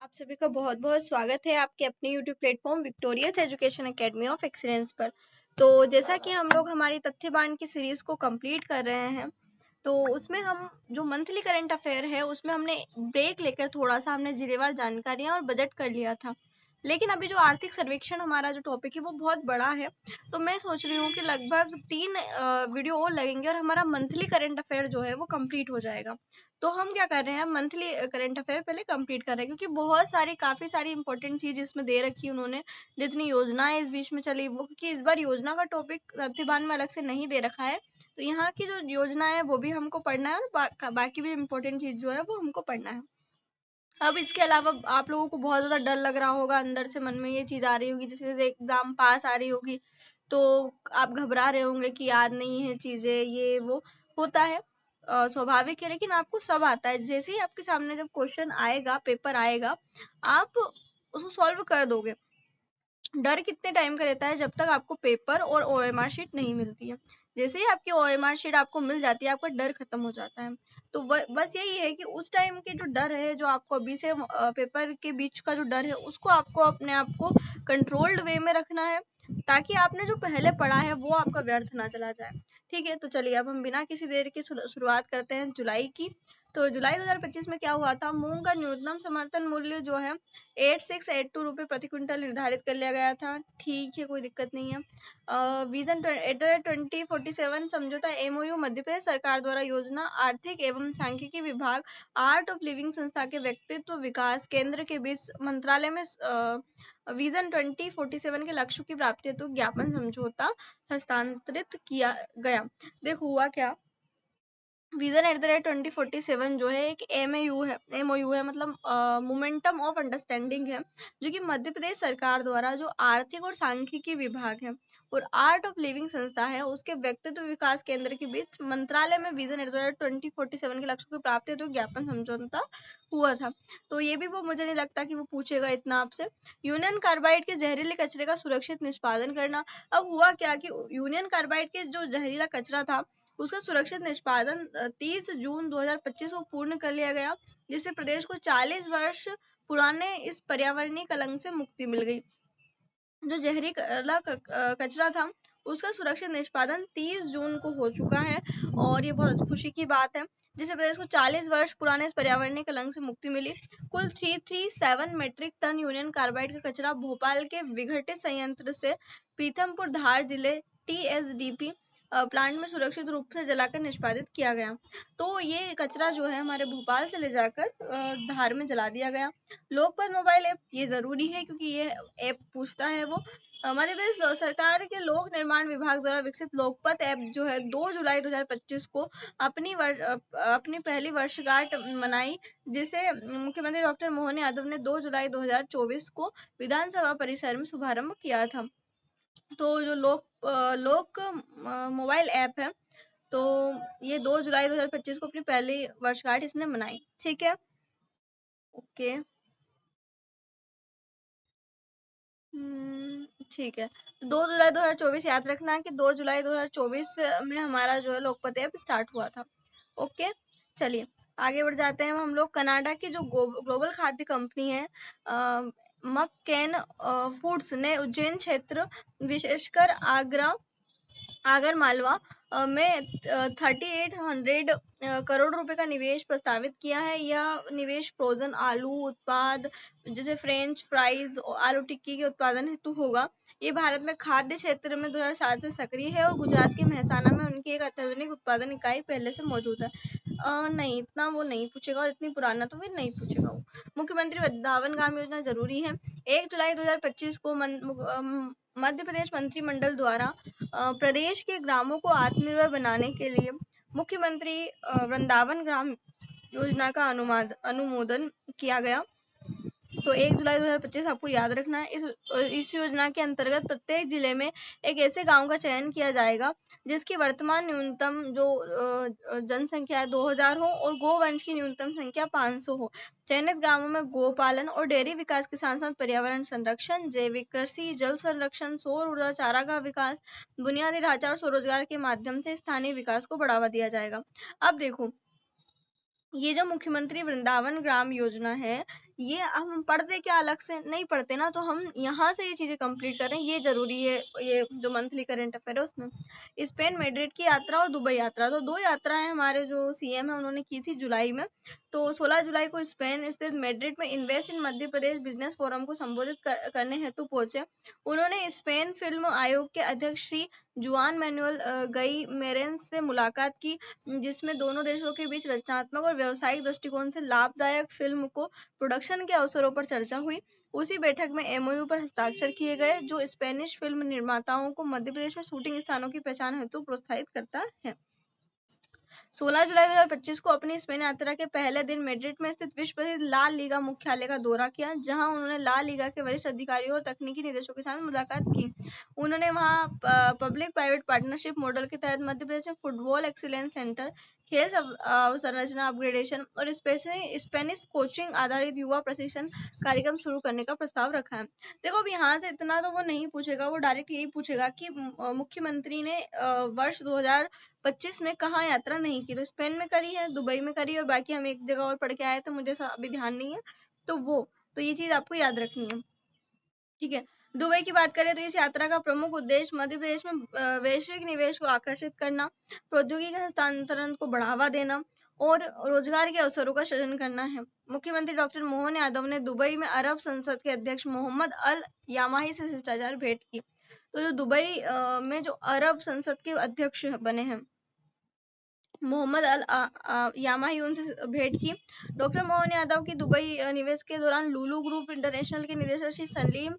आप सभी का बहुत बहुत स्वागत है आपके अपने YouTube platform victorious education academy of excellence पर। तो जैसा कि हम लोग हमारी तथ्यबान की सीरीज को कंप्लीट कर रहे हैं, तो उसमें हम जो मंथली करंट अफेयर है उसमें हमने ब्रेक लेकर थोड़ा सा हमने जिलेवार जानकारियां और बजट कर लिया था। लेकिन अभी जो आर्थिक सर्वेक्षण हमारा जो टॉपिक है वो बहुत बड़ा है, तो मैं सोच रही हूँ कि लगभग 3 वीडियो और लगेंगे और हमारा मंथली करंट अफेयर जो है वो कंप्लीट हो जाएगा। तो हम क्या कर रहे हैं, मंथली करंट अफेयर पहले कंप्लीट कर रहे हैं, क्योंकि बहुत सारी काफ़ी सारी इंपॉर्टेंट चीज़ इसमें दे रखी है उन्होंने। जितनी योजनाएं इस बीच में चली वो, क्योंकि इस बार योजना का टॉपिक तथ्यबान में अलग से नहीं दे रखा है, तो यहाँ की जो योजना है वो भी हमको पढ़ना है और बाकी भी इम्पोर्टेंट चीज़ जो है वो हमको पढ़ना है। अब इसके अलावा आप लोगों को बहुत ज़्यादा डर लग रहा होगा, अंदर से मन में ये चीज़ आ रही होगी, जैसे एग्जाम पास आ रही होगी, तो आप घबरा रहे होंगे कि याद नहीं है चीज़ें, ये वो होता है, स्वाभाविक है। लेकिन आपको सब आता है, जैसे ही आपके सामने जब क्वेश्चन आएगा, पेपर आएगा, आप उसको सॉल्व कर दोगे। डर कितने टाइम का रहता है, जब तक आपको पेपर और ओएमआर शीट नहीं मिलती है। जैसे ही आपकी ओएमआर शीट आपको मिल जाती है, आपका डर खत्म हो जाता है। तो बस यही है कि उस टाइम के जो डर है, जो आपको अभी से पेपर के बीच का जो डर है, उसको आपको अपने आप को कंट्रोल्ड वे में रखना है, ताकि आपने जो पहले पढ़ा है वो आपका व्यर्थ ना चला जाए। ठीक है, तो चलिए अब हम बिना किसी देर की शुरुआत करते हैं जुलाई की। तो जुलाई 2025 में क्या हुआ था, मूंग का न्यूनतम समर्थन मूल्य जो है 8682 रुपये प्रति क्विंटल निर्धारित कर लिया गया था। ठीक है, कोई दिक्कत नहीं है। विजन 2047 समझौता एमओयू मध्य प्रदेश सरकार द्वारा योजना आर्थिक एवं सांख्यिकी विभाग आर्ट ऑफ लिविंग संस्था के व्यक्तित्व विकास केंद्र के बीच मंत्रालय में विजन 2047 के लक्ष्यों की प्राप्ति हेतु ज्ञापन समझौता हस्तांतरित किया गया। देखो हुआ क्या, विजन @2047 जो है एक एमओयू है, मतलब मोमेंटम ऑफ अंडरस्टैंडिंग है, जो कि मध्य प्रदेश सरकार द्वारा जो आर्थिक और सांख्यिकी विभाग है और आर्ट ऑफ लिविंग संस्था है उसके व्यक्तित्व विकास केंद्र के बीच मंत्रालय में विजन 2047 के लक्ष्यों की प्राप्ति हेतु ज्ञापन समझौता हुआ था। तो ये भी वो, मुझे नहीं लगता कि वो पूछेगा इतना आपसे। यूनियन कार्बाइड के जहरीले कचरे का सुरक्षित निष्पादन करना। अब हुआ क्या कि यूनियन कार्बाइड के जो जहरीला कचरा था उसका सुरक्षित निष्पादन 30 जून 2025 को पूर्ण कर लिया गया, जिससे प्रदेश को 40 वर्ष पुराने इस पर्यावरणीय कलंक से मुक्ति मिल गई। जो जहरीला कचरा था उसका सुरक्षित निष्पादन 30 जून को हो चुका है और ये बहुत खुशी की बात है, जिससे प्रदेश को 40 वर्ष पुराने इस पर्यावरणीय कलंक से मुक्ति मिली। कुल 337 मेट्रिक टन यूनियन कार्बाइड का कचरा भोपाल के विघटित संयंत्र से पीथमपुर धार जिले टीएसडीपी प्लांट में सुरक्षित रूप से जलाकर निष्पादित किया गया। तो ये कचरा जो है हमारे भोपाल से ले जाकर धार में जला दिया गया। लोकपाल मोबाइल ऐप ये जरूरी है, क्योंकि ये ऐप पूछता है वो। मध्य प्रदेश सरकार के लोक निर्माण विभाग द्वारा विकसित लोकपथ ऐप जो है 2 जुलाई 2025 को अपनी पहली वर्षगांठ मनाई, जिसे मुख्यमंत्री डॉक्टर मोहन यादव ने 2 जुलाई 2024 को विधानसभा परिसर में शुभारंभ किया था। तो जो लोक मोबाइल ऐप है, तो ये 2 जुलाई 2025 को अपनी पहली वर्षगांठ इसने मनाई। ठीक है, ओके। ठीक है, तो 2 जुलाई 2024 याद रखना कि 2 जुलाई 2024 में हमारा जो है लोकपथ ऐप स्टार्ट हुआ था। ओके, चलिए आगे बढ़ जाते हैं। हम लोग कनाडा की जो ग्लोबल खाद्य कंपनी है मक्केन फूड्स ने उज्जैन क्षेत्र विशेषकर आगर मालवा में 3800 करोड़ रुपए का निवेश प्रस्तावित किया है। यह निवेश फ्रोजन आलू उत्पाद जैसे फ्रेंच फ्राइज और आलू टिक्की के उत्पादन हेतु होगा। ये भारत में खाद्य क्षेत्र में 2007 से सक्रिय है और गुजरात के मेहसाना में उनकी एक अत्याधुनिक उत्पादन इकाई पहले से मौजूद है। नहीं, इतना वो नहीं पूछेगा और इतनी पुराना तो फिर नहीं पूछेगा वो। मुख्यमंत्री वृंदावन ग्राम योजना जरूरी है। 1 जुलाई 2025 को मध्य प्रदेश मंत्रिमंडल द्वारा प्रदेश के ग्रामों को आत्मनिर्भर बनाने के लिए मुख्यमंत्री वृंदावन ग्राम योजना का अनुमोदन किया गया। तो 1 जुलाई 2025 आपको याद रखना है। इस योजना के अंतर्गत प्रत्येक जिले में एक ऐसे गांव का चयन किया जाएगा जिसकी वर्तमान न्यूनतम जो जनसंख्या है 2000 हो और गोवंश की न्यूनतम संख्या 500 हो। चयनित गांवों में गोपालन और डेयरी विकास के साथ साथ पर्यावरण संरक्षण, जैविक कृषि, जल संरक्षण, सौर ऊर्जा, चारागाह विकास, बुनियादी ढांचा और स्वरोजगार के माध्यम से स्थानीय विकास को बढ़ावा दिया जाएगा। अब देखो, ये जो मुख्यमंत्री वृंदावन ग्राम योजना है, ये हम पढ़ते क्या अलग से नहीं पढ़ते ना, तो हम यहाँ से ये चीजें कंप्लीट करें, ये जरूरी है। ये जो मंथली करंट अफेयर है उसमें स्पेन मैड्रिड की यात्रा और दुबई यात्रा, तो 2 यात्राएं हमारे जो सीएम है उन्होंने की थी जुलाई में। तो 16 जुलाई को स्पेन स्थित मैड्रिड में invest in Madhya Pradesh business forum को संबोधित करने हेतु पहुंचे। उन्होंने स्पेन फिल्म आयोग के अध्यक्ष श्री जुआन मैनुअल गई मेरेंस से मुलाकात की, जिसमें दोनों देशों के बीच रचनात्मक और व्यावसायिक दृष्टिकोण से लाभदायक फिल्म को प्रोडक्शन के अवसरों पर चर्चा हुई। उसी बैठक में एमओयू पर हस्ताक्षर किए गए, जो स्पेनिश फिल्म निर्माताओं को मध्य प्रदेश में शूटिंग स्थानों की पहचान हेतु प्रोत्साहित करता है। 16 जुलाई 2025 को अपनी स्पेन यात्रा के पहले दिन मैड्रिड में स्थित विश्व प्रसिद्ध ला लीगा मुख्यालय का दौरा किया, जहां उन्होंने ला लीगा के वरिष्ठ अधिकारियों और तकनीकी निदेशकों के साथ मुलाकात की। उन्होंने वहां पब्लिक प्राइवेट पार्टनरशिप मॉडल के तहत मध्य प्रदेश में फुटबॉल एक्सीलेंस सेंटर, खेल अवसंरचना अपग्रेडेशन और स्पेनिश कोचिंग आधारित युवा प्रशिक्षण कार्यक्रम शुरू करने का प्रस्ताव रखा है। देखो अब यहाँ से इतना तो वो नहीं पूछेगा, वो डायरेक्ट यही पूछेगा कि मुख्यमंत्री ने वर्ष 2025 में कहाँ यात्रा नहीं की, तो स्पेन में करी है, दुबई में करी है, और बाकी हम एक जगह और पढ़ के आए थे, मुझे अभी ध्यान नहीं है, तो ये चीज आपको याद रखनी है। ठीक है, दुबई की बात करें तो इस यात्रा का प्रमुख उद्देश्य मध्य प्रदेश में वैश्विक निवेश को आकर्षित करना, प्रौद्योगिकी हस्तांतरण को बढ़ावा देना और रोजगार के अवसरों का सृजन करना है। मुख्यमंत्री डॉक्टर मोहन यादव ने दुबई में अरब संसद के अध्यक्ष मोहम्मद अल यामाही से शिष्टाचार भेंट की। तो जो दुबई में जो अरब संसद के अध्यक्ष बने हैं मोहम्मद अल यामाही, उनसे भेंट की। डॉक्टर मोहन यादव की दुबई निवेश के दौरान लुलु ग्रुप इंटरनेशनल के निदेशक श्री सलीम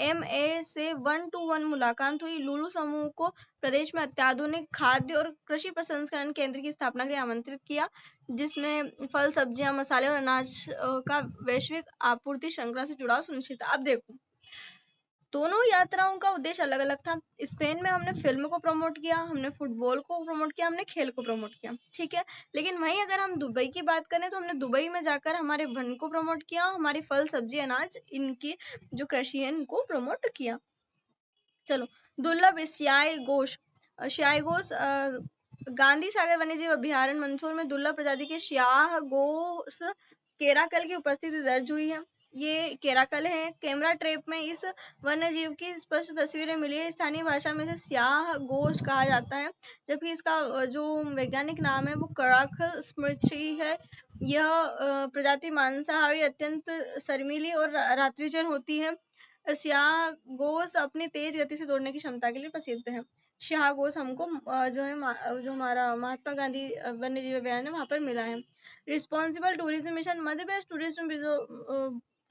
MA से 1-to-1 मुलाकात हुई। लुलु समूह को प्रदेश में अत्याधुनिक खाद्य और कृषि प्रसंस्करण केंद्र की स्थापना के लिए आमंत्रित किया, जिसमें फल, सब्जियां, मसाले और अनाज का वैश्विक आपूर्ति श्रृंखला से जुड़ाव सुनिश्चित। अब देखो दोनों यात्राओं का उद्देश्य अलग अलग था। स्पेन में हमने फिल्म को प्रमोट किया, हमने फुटबॉल को प्रमोट किया, हमने खेल को प्रमोट किया, ठीक है। लेकिन वहीं अगर हम दुबई की बात करें तो हमने दुबई में जाकर हमारे वन को प्रमोट किया, हमारी फल, सब्जी, अनाज, इनकी जो कृषि है इनको प्रमोट किया। चलो, दुर्लभ स्याय घोष गांधी सागर वन्यजीव अभ्यारण्य मंदसौर में दुर्लभ प्रजाति के स्याह घोष केराकल की उपस्थिति दर्ज हुई है। ये केराकल है। कैमरा ट्रैप में इस वन्य जीव की स्पष्ट तस्वीरें मिली है। स्थानीय भाषा में इसे स्याह घोष कहा जाता है, जबकि इसका जो वैज्ञानिक नाम है वो कराकल स्मृति है। यह प्रजाति मांसाहारी, अत्यंत शर्मीली और रात्रिचर होती है। स्याह घोष अपनी तेज गति से दौड़ने की क्षमता के लिए प्रसिद्ध है। स्याह घोष हमको जो है जो हमारा महात्मा गांधी वन्य जीव अभ्यारण्य वहां पर मिला है। Responsible tourism mission, Madhya Pradesh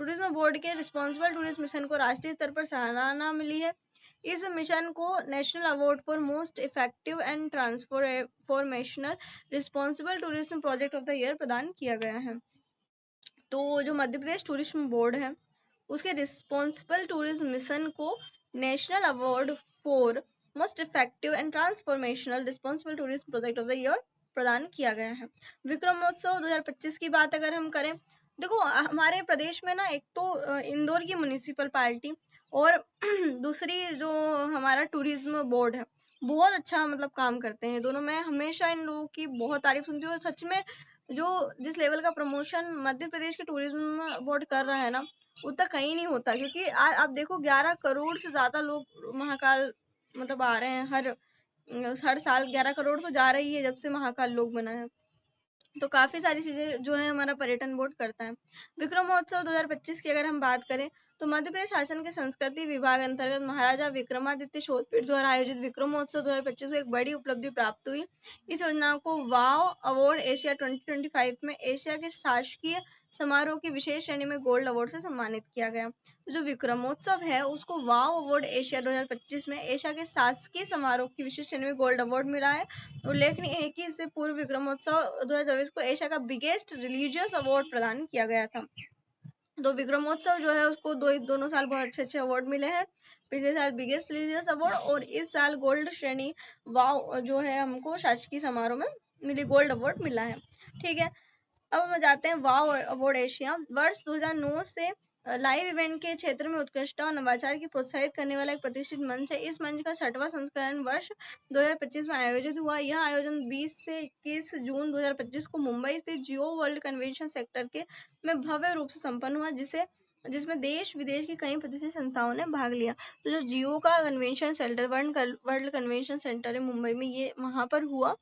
tourism board के रिस्पॉन्सिबल टूरिज्म मिशन को राष्ट्रीय स्तर पर सराहना मिली है। इस मिशन को national award for most effective and transformational responsible tourism project of the year प्रदान किया गया है। तो जो मध्य प्रदेश टूरिज्म बोर्ड है उसके रिस्पॉन्सिबल टूरिज्म मिशन को national award for most effective and transformational responsible tourism project of the year प्रदान किया गया है। विक्रमोत्सव 2025 की बात अगर हम करें, देखो हमारे प्रदेश में ना एक तो इंदौर की म्युनिसिपल पार्टी और दूसरी जो हमारा टूरिज्म बोर्ड है बहुत अच्छा मतलब काम करते हैं दोनों। मैं हमेशा इन लोगों की बहुत तारीफ सुनती हूँ और सच में जो जिस लेवल का प्रमोशन मध्य प्रदेश के टूरिज्म बोर्ड कर रहा है ना उतना कहीं नहीं होता, क्योंकि आप देखो 11 करोड़ से ज्यादा लोग महाकाल मतलब आ रहे हैं हर साल 11 करोड़ तो जा रही है जब से महाकाल लोक बना है। तो काफी सारी चीजें जो है हमारा पर्यटन बोर्ड करता है। विक्रम महोत्सव 2025 की अगर हम बात करें तो मध्य प्रदेश शासन के संस्कृति विभाग अंतर्गत महाराजा विक्रमादित्य शोधपीठ द्वारा आयोजित विक्रम महोत्सव 2025 को एक बड़ी उपलब्धि प्राप्त हुई। इस योजना को वाव अवार्ड एशिया 2025 में एशिया के शासकीय समारोह की विशेष श्रेणी में गोल्ड अवार्ड से सम्मानित किया गया। तो जो विक्रमोत्सव है उसको वाव अवार्ड एशिया 2025 में एशिया के शासकीय समारोह की विशेष श्रेणी में गोल्ड अवार्ड मिला है। उल्लेखनीय है कि इससे पूर्व विक्रमोत्सव 2024 को एशिया का बिगेस्ट रिलीजियस अवार्ड प्रदान किया गया था। तो विक्रमोत्सव जो है उसको दोनों साल बहुत अच्छे अच्छे अवार्ड मिले हैं। पिछले साल बिगेस्ट रिलीजियस अवार्ड और इस साल गोल्ड श्रेणी वाव जो है हमको शासकीय समारोह में मिली गोल्ड अवार्ड मिला है। ठीक है, अब हम जाते हैं वाव अवार्ड एशिया। वर्ष 2009 से लाइव इवेंट के क्षेत्र में उत्कृष्टता और नवाचार की प्रोत्साहित करने वाला एक प्रतिष्ठित मंच है। इस मंच का 6वां संस्करण वर्ष 2025 में आयोजित हुआ। यह आयोजन 20 से 21 जून 2025 को मुंबई स्थित जियो वर्ल्ड कन्वेंशन सेंटर के में भव्य रूप से संपन्न हुआ, जिसमें देश विदेश की कई प्रतिष्ठित संस्थाओं ने भाग लिया। तो जो जियो का convention centre, world convention centre है मुंबई में, ये वहां पर हुआ।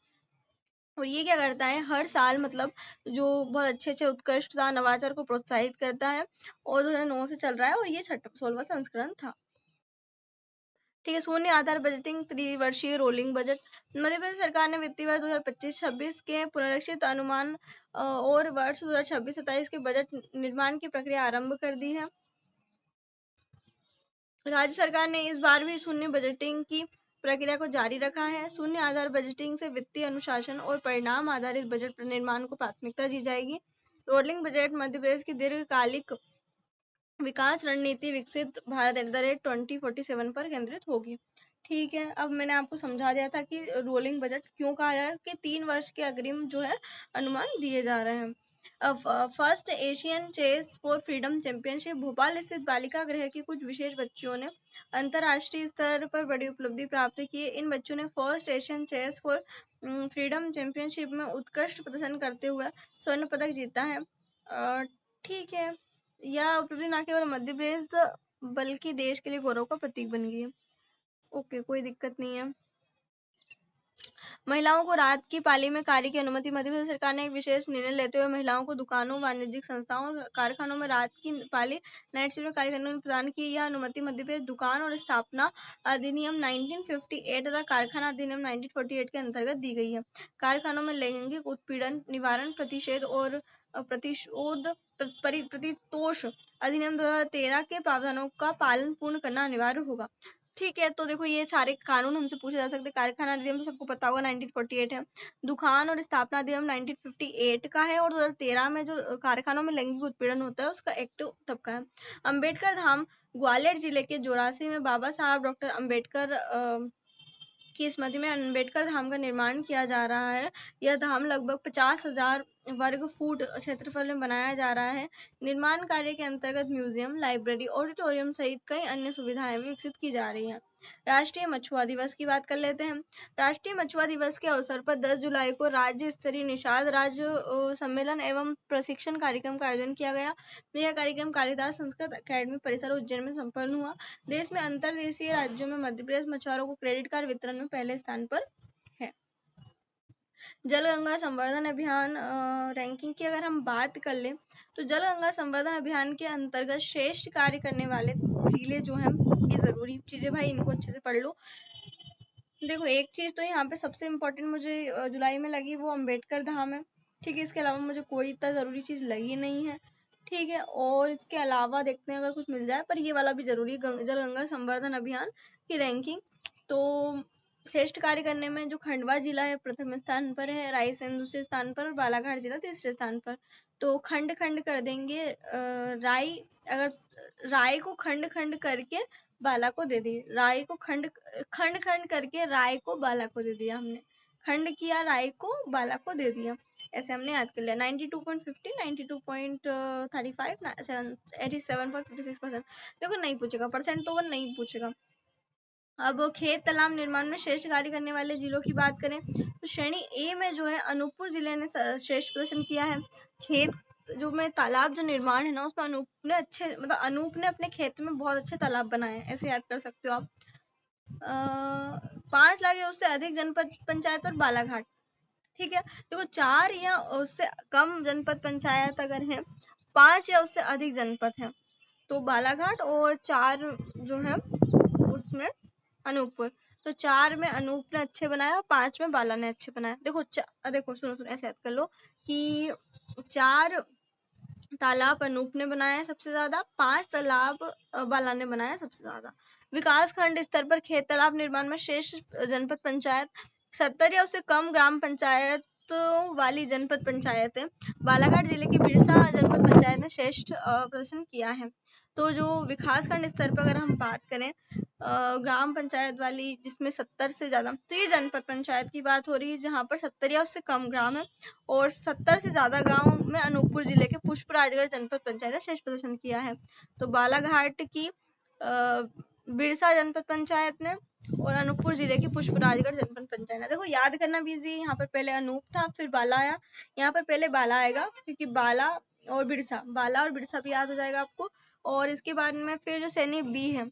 और ये क्या करता है, हर साल मतलब जो बहुत अच्छे अच्छे उत्कृष्टता नवाचार को प्रोत्साहित करता है, और 2009 से चल रहा है, और ये 16वां संस्करण था। ठीक है। शून्य आधार budgeting, त्रिवर्षीय rolling budget. Madhya Pradesh सरकार ने वित्तीय वर्ष 2025-26 के पुनरीक्षित अनुमान और वर्ष 2026-27 के बजट निर्माण की प्रक्रिया आरंभ कर दी है। राज्य सरकार ने इस बार भी शून्य बजटिंग की प्रक्रिया को जारी रखा है। शून्य आधार बजटिंग से वित्तीय अनुशासन और परिणाम आधारित बजट निर्माण को प्राथमिकता दी जाएगी। रोलिंग बजट मध्य प्रदेश की दीर्घकालिक विकास रणनीति विकसित भारत @2047 पर केंद्रित होगी। ठीक है। अब मैंने आपको समझा दिया था कि रोलिंग बजट क्यों कहा जा रहा है, कि 3 वर्ष के अग्रिम जो है अनुमान दिए जा रहे हैं। First Asian chess for freedom championship. Bhopal स्थित बालिका गृह की कुछ विशेष बच्चियों ने अंतरराष्ट्रीय स्तर पर बड़ी उपलब्धि प्राप्त की है। इन बच्चों ने first Asian chess for freedom championship में उत्कृष्ट प्रदर्शन करते हुए स्वर्ण पदक जीता है। ठीक है। यह उपलब्धि न केवल मध्य प्रदेश बल्कि देश के लिए गौरव का प्रतीक बन गई है। ओके, कोई दिक्कत नहीं है। महिलाओं को रात की पाली में कार्य की अनुमति। मध्य प्रदेश सरकार ने एक विशेष निर्णय लेते हुए महिलाओं को दुकानों, वाणिज्यिक संस्थाओं और कारखानों में रात की पाली नाइट शिफ्ट में कार्य करने को प्रदान की। यह अनुमति मध्य प्रदेश दुकान और स्थापना अधिनियम 1958 तथा कारखाना अधिनियम 1948 के अंतर्गत दी गई है। कारखानों में लैंगिक उत्पीड़न निवारण प्रतिषेध और प्रतितोष अधिनियम 2013 के प्रावधानों का पालन पूर्ण करना अनिवार्य होगा। ठीक है। तो देखो, ये सारे कानून हमसे पूछे जा सकते हैं। कारखाना अधिनियम तो सबको पता होगा 1948 है। दुकान और स्थापना अधिनियम 1958 का है, और 2013 में जो कारखानों में लैंगिक उत्पीड़न होता है उसका एक्ट तब का है। अंबेडकर धाम ग्वालियर जिले के जोरासी में बाबा साहब डॉक्टर अंबेडकर की स्मृति में अंबेडकर धाम का निर्माण किया जा रहा है। यह धाम लगभग 50,000 वर्ग फुट क्षेत्रफल में बनाया जा रहा है। निर्माण कार्य के अंतर्गत म्यूजियम, लाइब्रेरी, ऑडिटोरियम सहित कई अन्य सुविधाएं भी विकसित की जा रही हैं। राष्ट्रीय मछुआ दिवस की बात कर लेते हैं। राष्ट्रीय मछुआ दिवस के अवसर पर 10 जुलाई को राज्य स्तरीय निषाद राज्य सम्मेलन एवं प्रशिक्षण कार्यक्रम का आयोजन किया गया। यह कार्यक्रम कालिदास संस्कृत अकादमी परिसर उज्जैन में संपन्न हुआ। देश में अंतर्देशीय राज्यों में मध्य प्रदेश मछुआरों को क्रेडिट कार्ड वितरण में पहले स्थान पर है। जल गंगा संवर्धन अभियान रैंकिंग की अगर हम बात कर लें, तो जल गंगा संवर्धन अभियान के अंतर्गत श्रेष्ठ कार्य करने वाले जिले जो हैं, ये जरूरी चीजें भाई इनको अच्छे से पढ़ लो। देखो, एक चीज तो यहाँ पे सबसे इम्पोर्टेंट मुझे जुलाई में लगी, वो अंबेडकर धाम है। ठीक है। इसके अलावा मुझे कोई इतना जरूरी चीज लगी नहीं है। ठीक है। और इसके अलावा देखते हैं अगर कुछ मिल जाए, पर ये वाला भी जरूरी, जल गंगा संवर्धन अभियान की रैंकिंग। तो श्रेष्ठ कार्य करने में जो खंडवा जिला है प्रथम स्थान पर है, रायसेन दूसरे स्थान पर, और बालाघाट जिला तीसरे स्थान पर। तो खंड खंड कर देंगे। राय को खंड खंड करके बाला को दे दी। राय को खंड खंड करके राय को बाला को दे दिया हमने। खंड किया, राय को बाला को दे दिया। ऐसे हमने याद कर लिया। 92.50, 92.35, 87.56%। देखो, नहीं पूछेगा, परसेंट तो वो नहीं पूछेगा। अब खेत तालाब निर्माण में श्रेष्ठ कार्य करने वाले जिलों की बात करें, तो श्रेणी ए में जो है अनूपपुर जिले ने श्रेष्ठ प्रदर्शन किया है। खेत जो में तालाब जो निर्माण है ना, उसमें अनूप ने अनूप ने अपने खेत में बहुत अच्छे तालाब बनाए हैं, ऐसे याद कर सकते हो आप। 5 लाख या उससे अधिक जनपद पंचायत पर बालाघाट। ठीक है। देखो, 4 या उससे कम जनपद पंचायत अगर है, 5 या उससे अधिक जनपद है, तो बालाघाट, और 4 जो है उसमें अनूपपुर। तो 4 में अनूप ने अच्छे बनाया, 5 में बाला ने अच्छे बनाया। देखो सुनो ऐसे याद कर लो कि 4 तालाब अनूप ने बनाया सबसे ज्यादा, 5 तालाब बाला ने बनाया सबसे ज्यादा। विकास खंड स्तर पर खेत तालाब निर्माण में श्रेष्ठ जनपद पंचायत, 70 या उससे कम ग्राम पंचायत वाली जनपद पंचायत है। बालाघाट जिले की बिरसा जनपद पंचायत ने श्रेष्ठ प्रदर्शन किया है। तो जो विकासखंड स्तर पर अगर हम बात करें ग्राम पंचायत वाली, जिसमें 70 से ज्यादा, तो ये जनपद पंचायत की बात हो रही है जहाँ पर 70 या उससे कम ग्राम है, और 70 से ज्यादा गांव में अनूपपुर जिले के पुष्पराजगढ़ जनपद पंचायत ने शीर्ष प्रदर्शन किया है। तो बालाघाट की बिरसा जनपद पंचायत ने, और अनूपपुर जिले की पुष्पराजगढ़ जनपद पंचायत ने। देखो याद करना भी इजी है, यहाँ पर पहले अनूप था, फिर बाला आया, यहाँ पर पहले बाला आएगा क्योंकि बाला और बिरसा भी याद हो जाएगा आपको। और इसके बाद में फिर जो सैनी बी है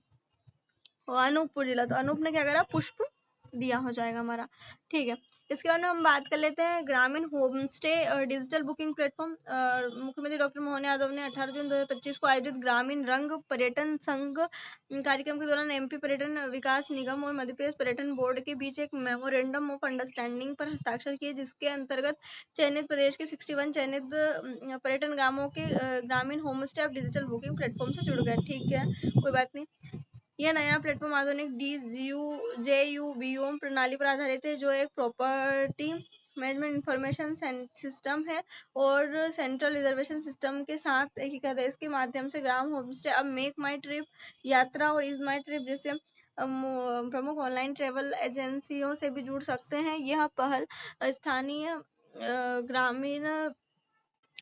और अनूपपुर जिला, तो अनूप ने क्या करा, पुष्प दिया हो जाएगा हमारा। ठीक है, इसके बाद में हम बात कर लेते हैं ग्रामीण home stay digital booking platform. मुख्यमंत्री डॉक्टर मोहन यादव ने 18 जून 2025 को आयोजित ग्रामीण रंग पर्यटन संघ कार्यक्रम के दौरान एमपी पर्यटन विकास निगम और मध्य प्रदेश पर्यटन बोर्ड के बीच एक मेमोरेंडम ऑफ अंडरस्टैंडिंग पर हस्ताक्षर किए, जिसके अंतर्गत चयनित प्रदेश के 61 चयनित पर्यटन ग्रामों के ग्रामीण होम स्टे अब डिजिटल बुकिंग प्लेटफॉर्म से जुड़ गए। ठीक है, कोई बात नहीं। यह नया प्लेटफॉर्म आधुनिक DJUBOM प्रणाली पर आधारित है, जो एक प्रॉपर्टी मैनेजमेंट इंफॉर्मेशन सिस्टम है और सेंट्रल रिजर्वेशन सिस्टम के साथ एकीकृत है। इसके माध्यम से ग्राम होमस्टे अब मेक माई ट्रिप, यात्रा और इज माई ट्रिप जैसे प्रमुख ऑनलाइन ट्रेवल एजेंसियों से भी जुड़ सकते हैं। यह पहल स्थानीय ग्रामीण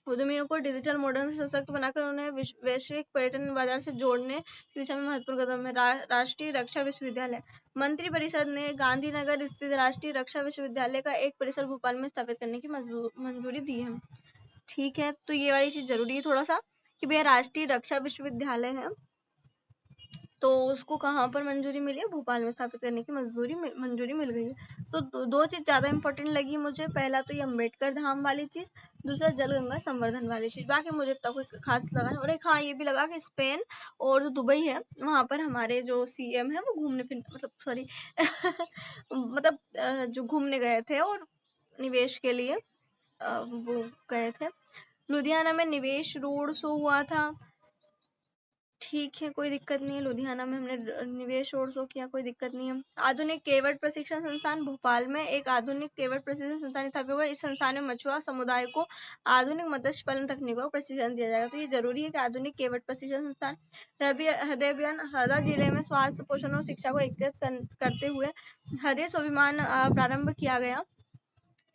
उद्यमियों को डिजिटल मॉडल से सशक्त बनाकर उन्हें वैश्विक पर्यटन बाजार से जोड़ने की दिशा में महत्वपूर्ण कदम है। राष्ट्रीय रक्षा विश्वविद्यालय मंत्रिपरिषद ने गांधीनगर स्थित राष्ट्रीय रक्षा विश्वविद्यालय का एक परिसर भोपाल में स्थापित करने की मंजूरी दी है। ठीक है, तो ये वाली चीज जरूरी है थोड़ा सा कि भैया राष्ट्रीय रक्षा विश्वविद्यालय है, तो उसको कहाँ पर मंजूरी मिली है, भोपाल में स्थापित करने की मंजूरी मिल गई है। तो दो चीज ज्यादा इंपॉर्टेंट लगी मुझे, पहला तो ये अम्बेडकर धाम वाली चीज, दूसरा जल गंगा संवर्धन वाली चीज। बाकी मुझे इतना कोई खास लगा नहीं। और एक हाँ ये भी लगा कि स्पेन और जो दुबई है वहां पर हमारे जो CM है वो घूमने फिरने मतलब सॉरी मतलब जो घूमने गए थे और निवेश के लिए वो गए थे। लुधियाना में निवेश रोड शो हुआ था। ठीक है, कोई दिक्कत नहीं है। लुधियाना में हमने निवेश रोड शो किया, कोई दिक्कत नहीं है। आधुनिक केवट प्रशिक्षण संस्थान भोपाल में एक आधुनिक केवट प्रशिक्षण संस्थान स्थापित होगा। इस संस्थान में मछुआ समुदाय को आधुनिक मत्स्य पालन तकनीकों का प्रशिक्षण दिया जाएगा। तो ये जरूरी है कि आधुनिक केवट प्रशिक्षण संस्थान। रबी हृदय अभियान हरदा जिले में स्वास्थ्य, पोषण और शिक्षा को एकीकृत करते हुए हृदय स्वाभिमान प्रारंभ किया गया।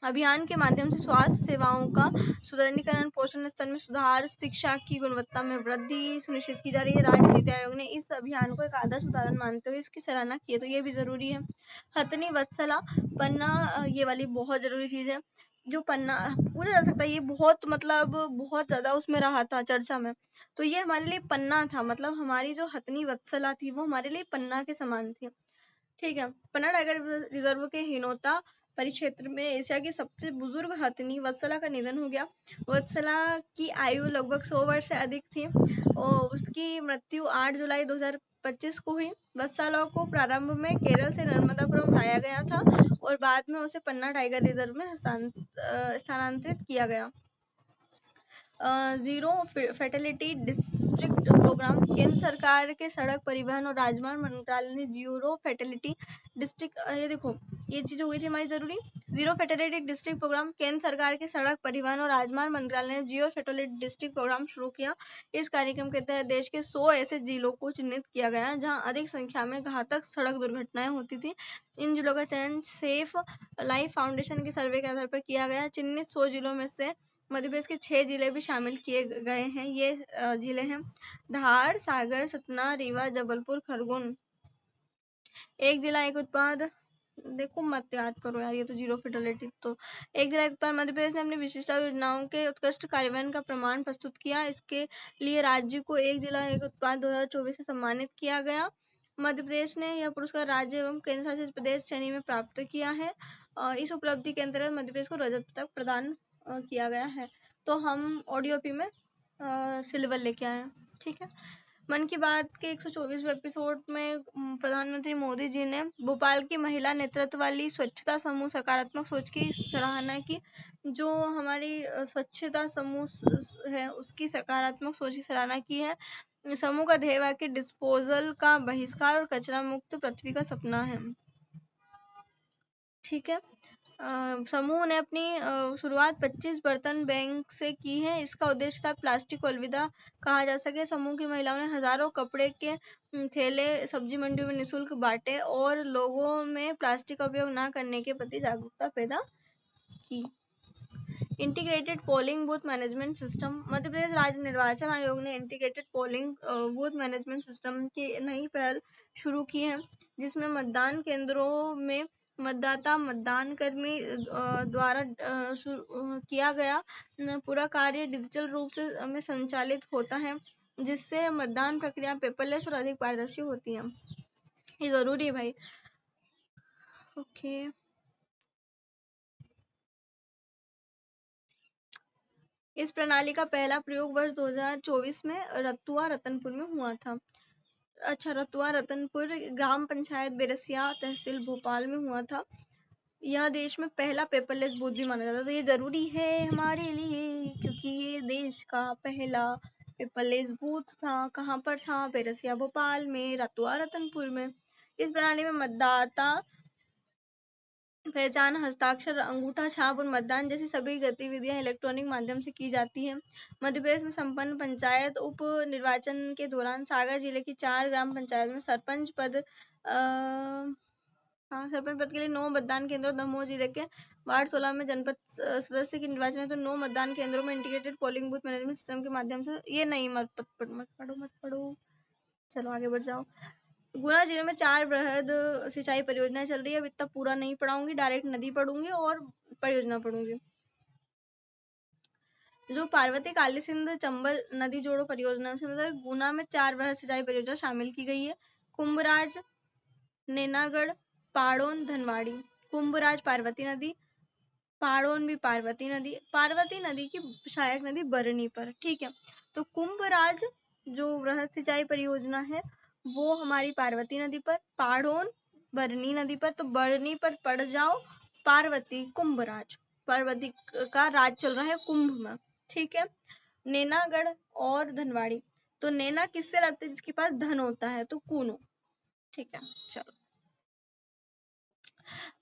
अभियान के माध्यम से स्वास्थ्य सेवाओं का सुदृढ़ीकरण, पोषण स्तर में सुधार, शिक्षा की गुणवत्ता में वृद्धि सुनिश्चित की जा रही है। राज्य नीति आयोग ने इस अभियान को एक आदर्श उदाहरण मानते हुए इसकी सराहना की है, तो ये भी जरूरी है। हथनी वत्सला पन्ना, ये वाली बहुत जरूरी चीज है। जो पन्ना पूछा जा सकता है, ये बहुत मतलब बहुत ज्यादा उसमें रहा था चर्चा में, तो ये हमारे लिए पन्ना था, मतलब हमारी जो हथनी वत्सला थी वो हमारे लिए पन्ना के समान थी। ठीक है, पन्ना टाइगर रिजर्व के हिनोता परिक्षेत्र में एशिया की सबसे बुजुर्ग हथनी वत्सला का निधन हो गया। वत्सला की आयु लगभग 100 वर्ष से अधिक थी और उसकी मृत्यु 8 जुलाई 2025 को हुई। वत्सला को प्रारंभ में केरल से नर्मदापुरम लाया गया था और बाद में उसे पन्ना टाइगर रिजर्व में स्थानांतरित किया गया। जीरो फैटेलिटी डिस्ट्रिक्ट प्रोग्राम केंद्र सरकार के सड़क परिवहन और राजमार्ग मंत्रालय ने जीरो फैटेलिटी डिस्ट्रिक्ट, ये देखो ये चीज हो गई थी हमारी जरूरी। जीरो फैटेलिटी डिस्ट्रिक्ट प्रोग्राम केंद्र सरकार के सड़क परिवहन और राजमार्ग मंत्रालय ने जीरो फैटेलिटी डिस्ट्रिक्ट प्रोग्राम शुरू किया। इस कार्यक्रम के तहत देश के 100 ऐसे जिलों को चिन्हित किया गया जहां अधिक संख्या में घातक सड़क दुर्घटनाएं होती थी। इन जिलों का चयन सेफ लाइफ फाउंडेशन के सर्वे के आधार पर किया गया। चिन्हित 100 जिलों में से मध्य प्रदेश के 6 जिले भी शामिल किए गए हैं। ये जिले हैं धार, सागर, सतना, रीवा, जबलपुर, खरगोन। एक जिला एक उत्पाद, देखो मत याद करो यार, ये तो जीरो फर्टिलिटी। तो एक जिला एक उत्पाद, मध्य प्रदेश ने अपनी विशिष्ट योजनाओं के उत्कृष्ट कार्यान्वयन का प्रमाण प्रस्तुत किया। इसके लिए राज्य को एक जिला एक उत्पाद 2024 से सम्मानित किया गया। मध्य प्रदेश ने यह पुरस्कार राज्य एवं केंद्र शासित प्रदेश श्रेणी में प्राप्त किया है। इस उपलब्धि के अंतर्गत मध्य प्रदेश को रजत पदक प्रदान किया गया है। तो हम ODOP में सिल्वर लेके आए हैं। ठीक है, मन की बात के 124वें एपिसोड में प्रधानमंत्री मोदी जी ने भोपाल की महिला नेतृत्व वाली स्वच्छता समूह सकारात्मक सोच की सराहना की। जो हमारी स्वच्छता समूह है उसकी सकारात्मक सोच की सराहना की है। समूह का ध्येय वाक्य डिस्पोजल का बहिष्कार और कचरा मुक्त पृथ्वी का सपना है। ठीक है। समूह ने अपनी शुरुआत 25 बर्तन बैंक से की है। इसका उद्देश्य था प्लास्टिक को अलविदा कहा जा सके। समूह की महिलाओं ने हजारों कपड़े के थैले सब्जी मंडियों में निःशुल्क बांटे और लोगों में प्लास्टिक का उपयोग न करने के प्रति जागरूकता पैदा की। Integrated polling booth management system. Madhya Pradesh राज्य निर्वाचन आयोग ने integrated polling booth management system की नई पहल शुरू की है, जिसमें मतदान केंद्रों में मतदाता मतदान कर्मी द्वारा किया गया पूरा कार्य डिजिटल रूप से में संचालित होता है, जिससे मतदान प्रक्रिया पेपरलेस और अधिक पारदर्शी होती है। ये जरूरी है भाई। ओके। इस प्रणाली का पहला प्रयोग वर्ष 2024 में रतुआ रतनपुर में हुआ था। अच्छा, रतुआ रतनपुर ग्राम पंचायत बेरसिया तहसील भोपाल में हुआ था। यह देश में पहला पेपरलेस बूथ भी माना जाता है, तो ये जरूरी है हमारे लिए, क्योंकि ये देश का पहला पेपरलेस बूथ था। कहाँ पर था? बेरसिया भोपाल में, रतुआ रतनपुर में। इस प्रणाली में मतदाता पहचान, हस्ताक्षर, अंगूठा छाप और मतदान जैसी सभी गतिविधियां इलेक्ट्रॉनिक माध्यम से की जाती हैं। मध्य प्रदेश में संपन्न पंचायत उप निर्वाचन के दौरान सागर जिले की 4 ग्राम पंचायत में सरपंच पद के लिए 9 मतदान केंद्रों, दमोह जिले के वार्ड 16 में जनपद सदस्य के निर्वाचन है तो 9 मतदान केंद्रों में integrated polling booth management system के माध्यम से। ये नहीं, मत पढ़ो, चलो आगे बढ़ जाओ। गुना जिले में 4 वृहद सिंचाई परियोजनाएं चल रही है। अब इतना पूरा नहीं पढ़ाऊंगी, डायरेक्ट नदी पढ़ूंगी और परियोजना पढ़ूंगी। जो पार्वती काली सिंध चंबल नदी जोड़ो परियोजना से अंदर गुना में 4 वृहद सिंचाई परियोजना शामिल की गई है। कुंभराज, नैनागढ़, पाड़ौन, धनवाड़ी। कुंभराज पार्वती नदी, पाड़ौन भी पार्वती नदी की सहायक नदी बरनी पर। ठीक है, तो कुंभराज जो वृहद सिंचाई परियोजना है वो हमारी पार्वती नदी पर, पाड़ौन बरनी नदी पर। तो बरनी पर पड़ जाओ, पार्वती कुंभराज, पार्वती का राज चल रहा है कुंभ में। ठीक है। नैनागढ़ और धनवाड़ी, तो नैना किससे लड़ते? जिसके पास धन होता है, तो कूनो। ठीक है, चलो।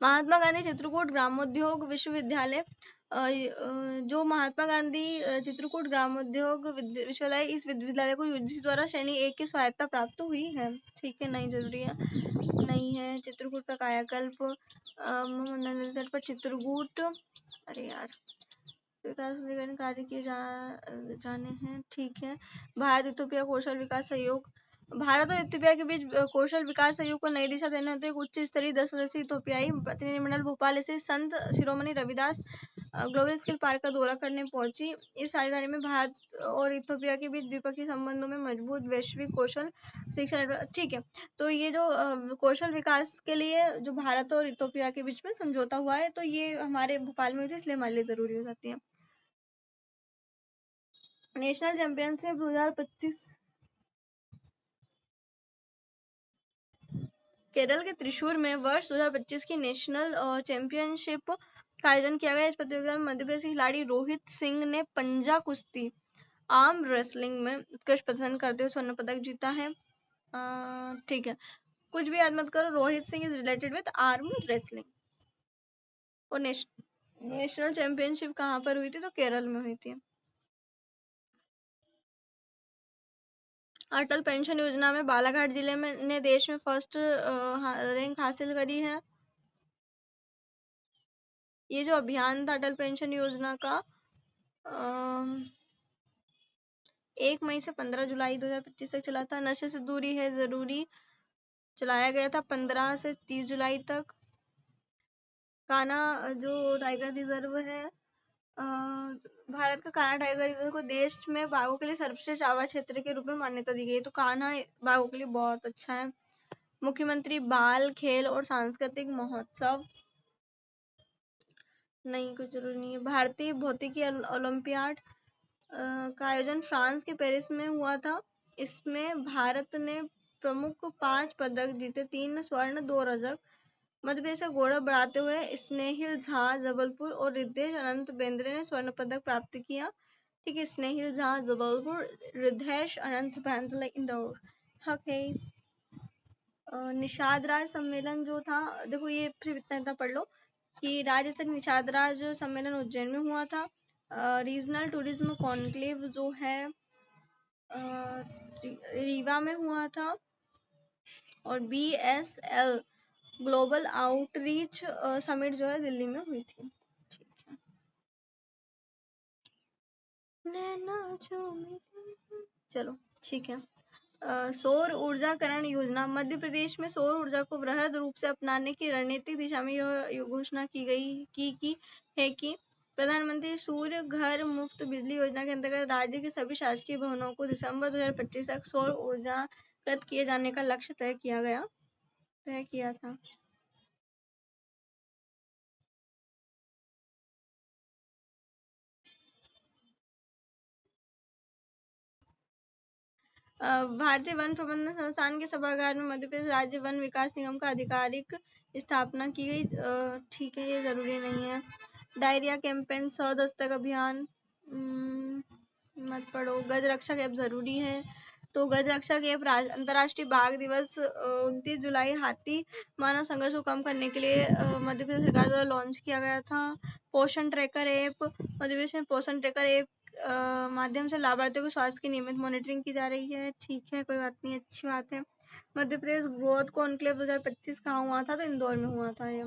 महात्मा गांधी चित्रकूट ग्रामोद्योग विश्वविद्यालय, जो महात्मा गांधी चित्रकूट ग्रामोद्योग विश्वविद्यालय, इस विश्वविद्यालय को यूजीसी द्वारा श्रेणी 1 की स्वायत्ता प्राप्त हुई है। ठीक है, नहीं जरूरी है, नहीं है। चित्रकूट का कायाकल्प पर चित्रकूट, अरे यार, विकास कार्य किए जाने हैं। ठीक है। भारत इथोपिया कौशल विकास सहयोग। भारत और इथियोपिया के बीच कौशल विकास सहयोग को नई दिशा देने हेतु एक उच्च स्तरीय 10 सदस्यीय इथोपियाई प्रतिनिधिमंडल भोपाल से Sant Shiromani Ravidas global skill park का दौरा करने पहुंची। इस राजधानी में भारत और इथोपिया के बीच द्विपक्षीय संबंधों में मजबूत वैश्विक कौशल शिक्षण। ठीक है, तो ये जो कौशल विकास के लिए जो भारत और इथोपिया के बीच में समझौता हुआ है, तो ये हमारे भोपाल में हुई थी, इसलिए हमारे लिए जरूरी हो जाती है। नेशनल चैंपियनशिप 2025 केरल के त्रिशूर में वर्ष 2025 की नेशनल चैंपियनशिप का आयोजन किया गया। इस प्रतियोगिता में मध्य प्रदेश के खिलाड़ी रोहित सिंह ने पंजा कुश्ती, आर्म रेसलिंग में उत्कृष्ट प्रदर्शन करते हुए स्वर्ण पदक जीता है। ठीक है, कुछ भी याद मत करो, Rohit Singh is related with arm wrestling. और नेशनल चैंपियनशिप कहाँ पर हुई थी? तो केरल में हुई थी। अटल पेंशन योजना में बालाघाट जिले में ने देश में फर्स्ट रैंक हासिल करी है। ये जो अभियान था अटल पेंशन योजना का 1 मई से 15 जुलाई 2025 तक चला था। नशे से दूरी है जरूरी चलाया गया था 15 से 30 जुलाई तक। कान्हा जो टाइगर रिजर्व है, भारत का कान्हा टाइगर रिजर्व को देश में बाघों के लिए सर्वश्रेष्ठ आवास क्षेत्र के रूप में मान्यता दी गई है। तो कान्हा बाघों के लिए बहुत अच्छा है। मुख्यमंत्री बाल खेल और सांस्कृतिक महोत्सव, नहीं कुछ जरूरी नहीं है। भारतीय भौतिकी ओलंपियाड का आयोजन फ्रांस के पेरिस में हुआ था। इसमें भारत ने प्रमुख 5 पदक जीते, 3 स्वर्ण 2 रजत। मध्य प्रदेश का गौरव बढ़ाते हुए स्नेहिल झा जबलपुर और रिद्धेश अनंत बेंद्रे ने स्वर्ण पदक प्राप्त किया। ठीक है, स्नेहिल झा जबलपुर, रिद्धेश अनंत बेंद्रे इंदौर। ओके। निषाद राज सम्मेलन जो था, देखो ये सिर्फ इतना इतना पढ़ लो। कि राज्य स्तरीय निषाद राज सम्मेलन उज्जैन में हुआ था। रीजनल टूरिज्म कॉन्क्लेव जो है रीवा में हुआ था। और BSL ग्लोबल आउटरीच समिट जो है दिल्ली में हुई थी। ठीक है। चलो ठीक है। सौर ऊर्जाकरण योजना। मध्य प्रदेश में सौर ऊर्जा को वृहद रूप से अपनाने की रणनीतिक दिशा में यह घोषणा की गई कि प्रधानमंत्री सूर्य घर मुफ्त बिजली योजना के अंतर्गत राज्य के सभी शासकीय भवनों को दिसंबर 2025 तक सौर ऊर्जाकृत किए जाने का लक्ष्य तय किया था। भारतीय वन प्रबंधन संस्थान के सभागार में मध्य प्रदेश राज्य वन विकास निगम का आधिकारिक स्थापना की गई। ठीक है, ये जरूरी नहीं है। डायरिया कैंपेन, 100 दस्तक अभियान मत पढ़ो। गज रक्षा कैंप जरूरी है। तो गज रक्षा कैंप अंतर्राष्ट्रीय बाघ दिवस 29 जुलाई हाथी मानव संघर्ष को कम करने के लिए मध्य प्रदेश सरकार द्वारा लॉन्च किया गया था। पोषण ट्रैकर ऐप। मध्य प्रदेश में पोषण ट्रैकर ऐप माध्यम से लाभार्थियों के स्वास्थ्य की नियमित मॉनिटरिंग की जा रही है। ठीक है, कोई बात नहीं, अच्छी बात है। मध्य प्रदेश ग्रोथ कॉन्क्लेव 2025 कहाँ हुआ था? तो इंदौर में हुआ था ये।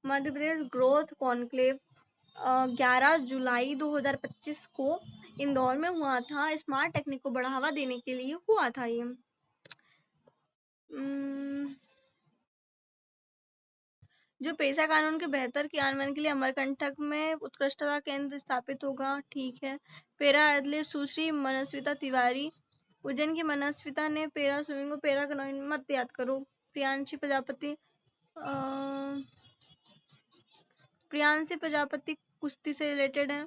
मध्य प्रदेश ग्रोथ कॉन्क्लेव 11 जुलाई 2025 को इंदौर में हुआ था। स्मार्ट टेक्निक को बढ़ावा देने के लिए हुआ था ये। जो पेशा कानून के बेहतर क्रियान्वयन के लिए अमरकंटक में उत्कृष्टता केंद्र स्थापित होगा। ठीक है। पैरा एथलीट सुश्री मनस्विता तिवारी। उज्जैन की मनस्विता ने पैरा स्विमिंग को पैरा कनोइंग मत याद करो। प्रियांशी प्रजापति कुश्ती से रिलेटेड है।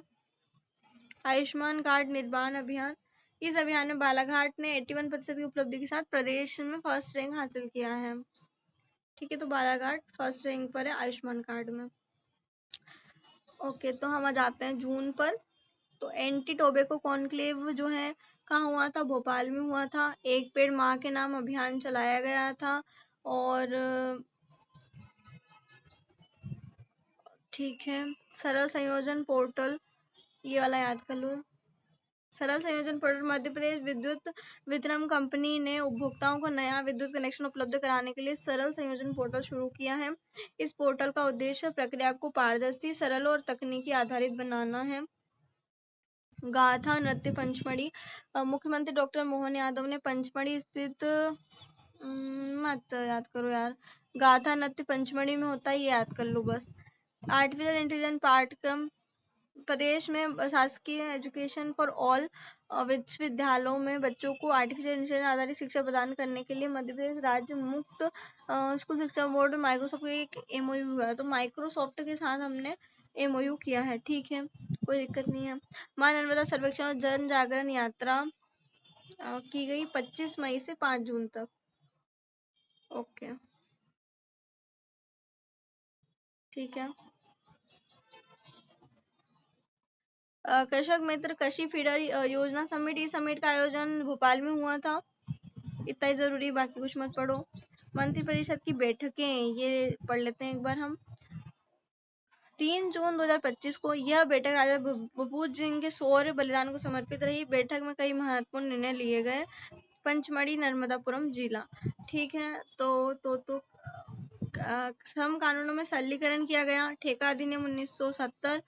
आयुष्मान कार्ड निर्माण अभियान। इस अभियान में बालाघाट ने 81% की उपलब्धि के साथ प्रदेश में फर्स्ट रैंक हासिल किया है। ठीक है, तो बालाघाट फर्स्ट रैंक पर है आयुष्मान कार्ड में। ओके, तो हम आ जाते हैं जून पर। तो एंटी टोबैको कॉन्क्लेव जो है कहाँ हुआ था? भोपाल में हुआ था। एक पेड़ माँ के नाम अभियान चलाया गया था। और ठीक है, सरल संयोजन पोर्टल, ये वाला याद कर लो। सरल संयोजन पोर्टल मध्य प्रदेश विद्युत वितरण कंपनी ने उपभोक्ताओं को नया विद्युत कनेक्शन उपलब्ध कराने के लिए सरल संयोजन पोर्टल शुरू किया है। इस पोर्टल का उद्देश्य प्रक्रिया को पारदर्शी, सरल और तकनीकी आधारित बनाना है। गाथा नृत्य पंचमढ़ी। मुख्यमंत्री डॉक्टर मोहन यादव ने पंचमढ़ी स्थित मत याद करो यार। गाथा नृत्य पंचमढ़ी में होता है, ये याद कर लो बस। आर्टिफिशियल इंटेलिजेंस पाठ्यक्रम। प्रदेश में शासकीय एजुकेशन फॉर ऑल विश्वविद्यालयों में बच्चों को आर्टिफिशियल इंटेलिजेंस आधारित शिक्षा प्रदान करने के लिए मध्य प्रदेश राज्य मुक्त स्कूल शिक्षा बोर्ड माइक्रोसॉफ्ट का एक MOU हुआ है। तो माइक्रोसॉफ्ट के साथ हमने MOU किया है। ठीक है, कोई दिक्कत नहीं है। मां नर्मदा सर्वेक्षण और जन जागरण यात्रा की गई 25 मई से 5 जून तक। ओके, ठीक है। कृषक मित्र कृषि फीडर योजना समिट। इस समिट का आयोजन भोपाल में हुआ था। इतना ही जरूरी, बाकी कुछ मत पढ़ो। मंत्री परिषद की बैठकें, ये पढ़ लेते हैं एक बार हम। 3 जून 2025 को यह बैठक राजा भूप सिंह के शौर्य बलिदान को समर्पित रही। बैठक में कई महत्वपूर्ण निर्णय लिए गए। पंचमढ़ी नर्मदापुरम जिला। ठीक है, तो श्रम कानूनों में सरलीकरण किया गया। ठेका अधिनियम 1970,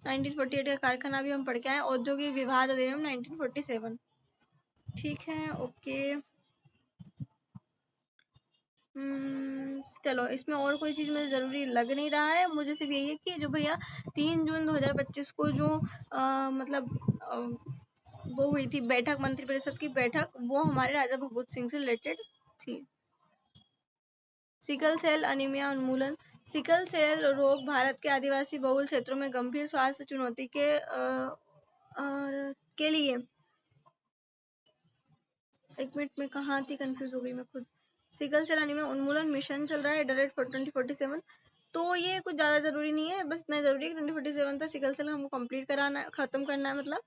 1948 का कारखाना भी हम पढ़ के आए। औद्योगिक विभाग अधिनियम 1947। ठीक है, ओके। चलो, इसमें और कोई चीज मुझे जरूरी लग नहीं रहा है। मुझे सिर्फ यही है कि जो भैया 3 जून 2025 को जो वो हुई थी बैठक, मंत्री परिषद की बैठक, वो हमारे राजा भगवत सिंह से रिलेटेड थी। सिकल सेल अनीमिया उन्मूलन। सिकल सेल रोग भारत के आदिवासी बहुल क्षेत्रों में गंभीर स्वास्थ्य चुनौती के लिए, एक मिनट में कहाँ थी, कंफ्यूज हो गई मैं खुद। सिकल सेल एनीमिया उन्मूलन मिशन चल रहा है डायरेक्ट फॉर 2047। तो ये कुछ ज्यादा जरूरी नहीं है, बस इतना जरूरी है कि 2047 तक सिकल सेल हमको कंप्लीट कराना, खत्म करना है। मतलब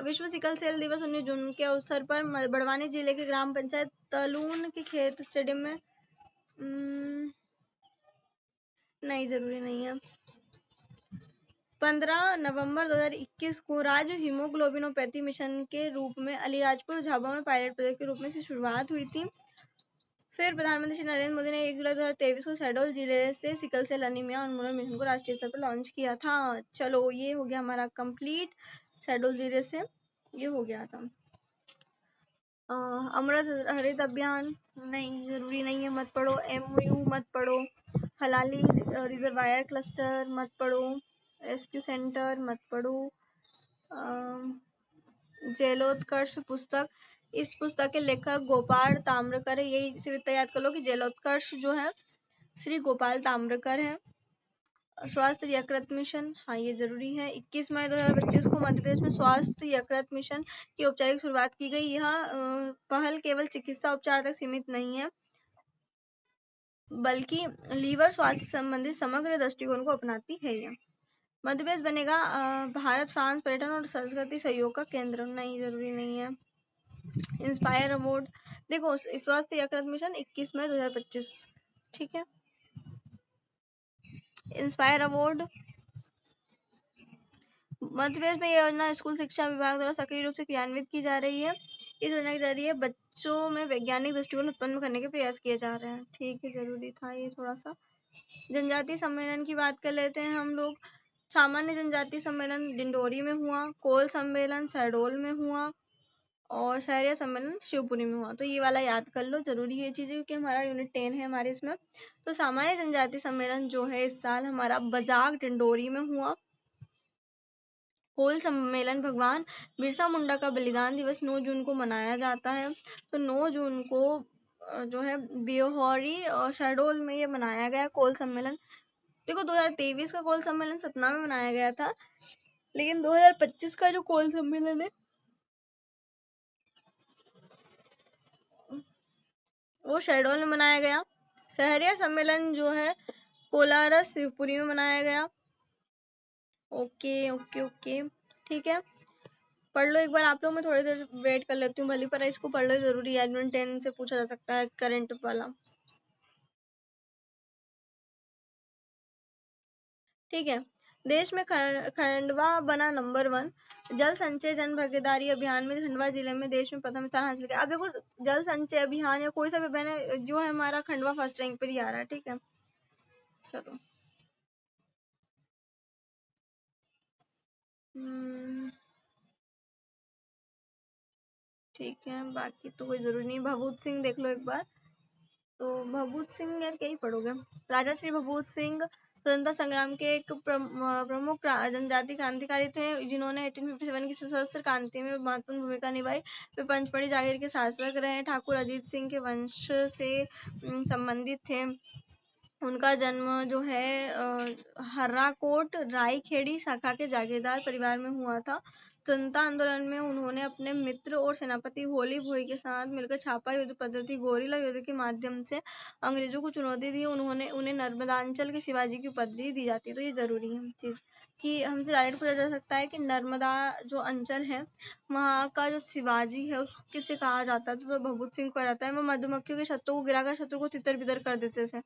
विश्व सिकल सेल दिवस 19 जून के अवसर पर बड़वानी जिले के ग्राम पंचायत तलून के खेत स्टेडियम में नहीं, जरूरी नहीं है। 15 नवंबर 2021 को राज्य हीमोग्लोबिनोपैथी मिशन के रूप में अलीराजपुर झाबा में पायलट प्रोजेक्ट के रूप में इसकी शुरुआत हुई थी। फिर प्रधानमंत्री श्री नरेंद्र मोदी ने 1 जुलाई 2023 को शहडोल जिले से सिकल सेल एनीमिया उन्मूलन मिशन को राष्ट्रीय स्तर पर लॉन्च किया था। चलो, ये हो गया हमारा कंप्लीट। शहडोल जिले से ये हो गया था। अमृत हरित अभियान नहीं, जरूरी नहीं है, मत पढ़ो। MOU मत पढ़ो। हलाली रिजर्वायर क्लस्टर मत पढ़ो। रेस्क्यू सेंटर मत पढ़ो। जलोत्कर्ष पुस्तक, इस पुस्तक के लेखक गोपाल ताम्रकर है। यही इसे भी तैयार कर लो कि जलोत्कर्ष जो है श्री गोपाल ताम्रकर है। स्वास्थ्य यकृत मिशन, हाँ ये जरूरी है। 21 मई 2025 को मध्य प्रदेश में स्वास्थ्य यकृत मिशन की औपचारिक शुरुआत की गई। यह पहल केवल चिकित्सा उपचार तक सीमित नहीं है, बल्कि लीवर स्वास्थ्य संबंधित समग्र दृष्टिकोण को अपनाती है। यह मध्य प्रदेश बनेगा भारत फ्रांस पर्यटन और संस्कृति सहयोग का केंद्र, नहीं जरूरी नहीं है। इंस्पायर अवार्ड देखो, स्वास्थ्य यकृत मिशन 21 मई 2025, ठीक है। इंस्पायर अवार्ड, मध्य प्रदेश में यह योजना स्कूल शिक्षा विभाग द्वारा सक्रिय रूप से क्रियान्वित की जा रही है। इस योजना के जरिए बच्चों में वैज्ञानिक दृष्टिकोण उत्पन्न करने के प्रयास किए जा रहे हैं, ठीक है, जरूरी था ये थोड़ा सा। जनजातीय सम्मेलन की बात कर लेते हैं हम लोग। सामान्य जनजातीय सम्मेलन डिंडोरी में हुआ, कोल सम्मेलन शहडोल में हुआ और शहरिया सम्मेलन शिवपुरी में हुआ। तो ये वाला याद कर लो, जरूरी है चीजें, क्योंकि हमारा यूनिट 10 है हमारे इसमें। तो सामान्य जनजातीय सम्मेलन जो है इस साल हमारा बजाग डिंडोरी में हुआ। कोल सम्मेलन भगवान बिरसा मुंडा का बलिदान दिवस 9 जून को मनाया जाता है। तो 9 जून को जो है बिहोरी और शहडोल में ये मनाया गया कोल सम्मेलन। देखो 2023 का कोल सम्मेलन सतना में मनाया गया था, लेकिन 2025 का जो कोल सम्मेलन है वो शहडोल में मनाया गया। शहरिया सम्मेलन जो है कोलारस शिवपुरी में मनाया गया। ओके ओके ओके, ठीक है, पढ़ लो एक बार आप लोग। मैं थोड़ी देर वेट कर लेती हूँ भली, पर इसको पढ़ लो, जरूरी है। यूनिट 10 से पूछा जा सकता है करंट वाला, ठीक है। देश में खंडवा बना नंबर 1 जल संचय जन भागीदारी अभियान में। खंडवा जिले में देश में प्रथम स्थान हासिल किया। अब देखो, जल संचय अभियान या कोई सा भी बने जो है हमारा खंडवा फर्स्ट रैंक पर ही आ रहा है, ठीक है। चलो, ठीक है, बाकी तो कोई जरूरी नहीं। भभूत सिंह देख लो एक बार। तो भभूत सिंह यार क्या ही पढ़ोगे। राजा श्री भभूत सिंह स्वतंत्रता संग्राम के एक प्रमुख जनजाति क्रांतिकारी थे, जिन्होंने 1857 की सशस्त्र क्रांति में महत्वपूर्ण भूमिका निभाई। वे पंचमढ़ी जागीर के शासक रहे। ठाकुर अजीत सिंह के वंश से संबंधित थे। उनका जन्म जो है हर्राकोट रायखेड़ी शाखा के जागीरदार परिवार में हुआ था। स्वतंत्रता आंदोलन में उन्होंने अपने मित्र और सेनापति होली भोई के साथ मिलकर छापा युद्ध पद्धति गोरिल्ला युद्ध के माध्यम से अंग्रेजों को चुनौती दी। उन्हें नर्मदांचल के शिवाजी की उपाधि दी जाती है। तो ये जरूरी है चीज कि हमसे डायरेक्ट पूछा जा सकता है कि नर्मदा जो अंचल है वहाँ का जो शिवाजी है उसको किसे कहा जाता है, तो भभूत सिंह को कहा जाता है। वो मधुमक्खियों के छत्तों को गिराकर शत्रु को तितर बितर कर देते थे।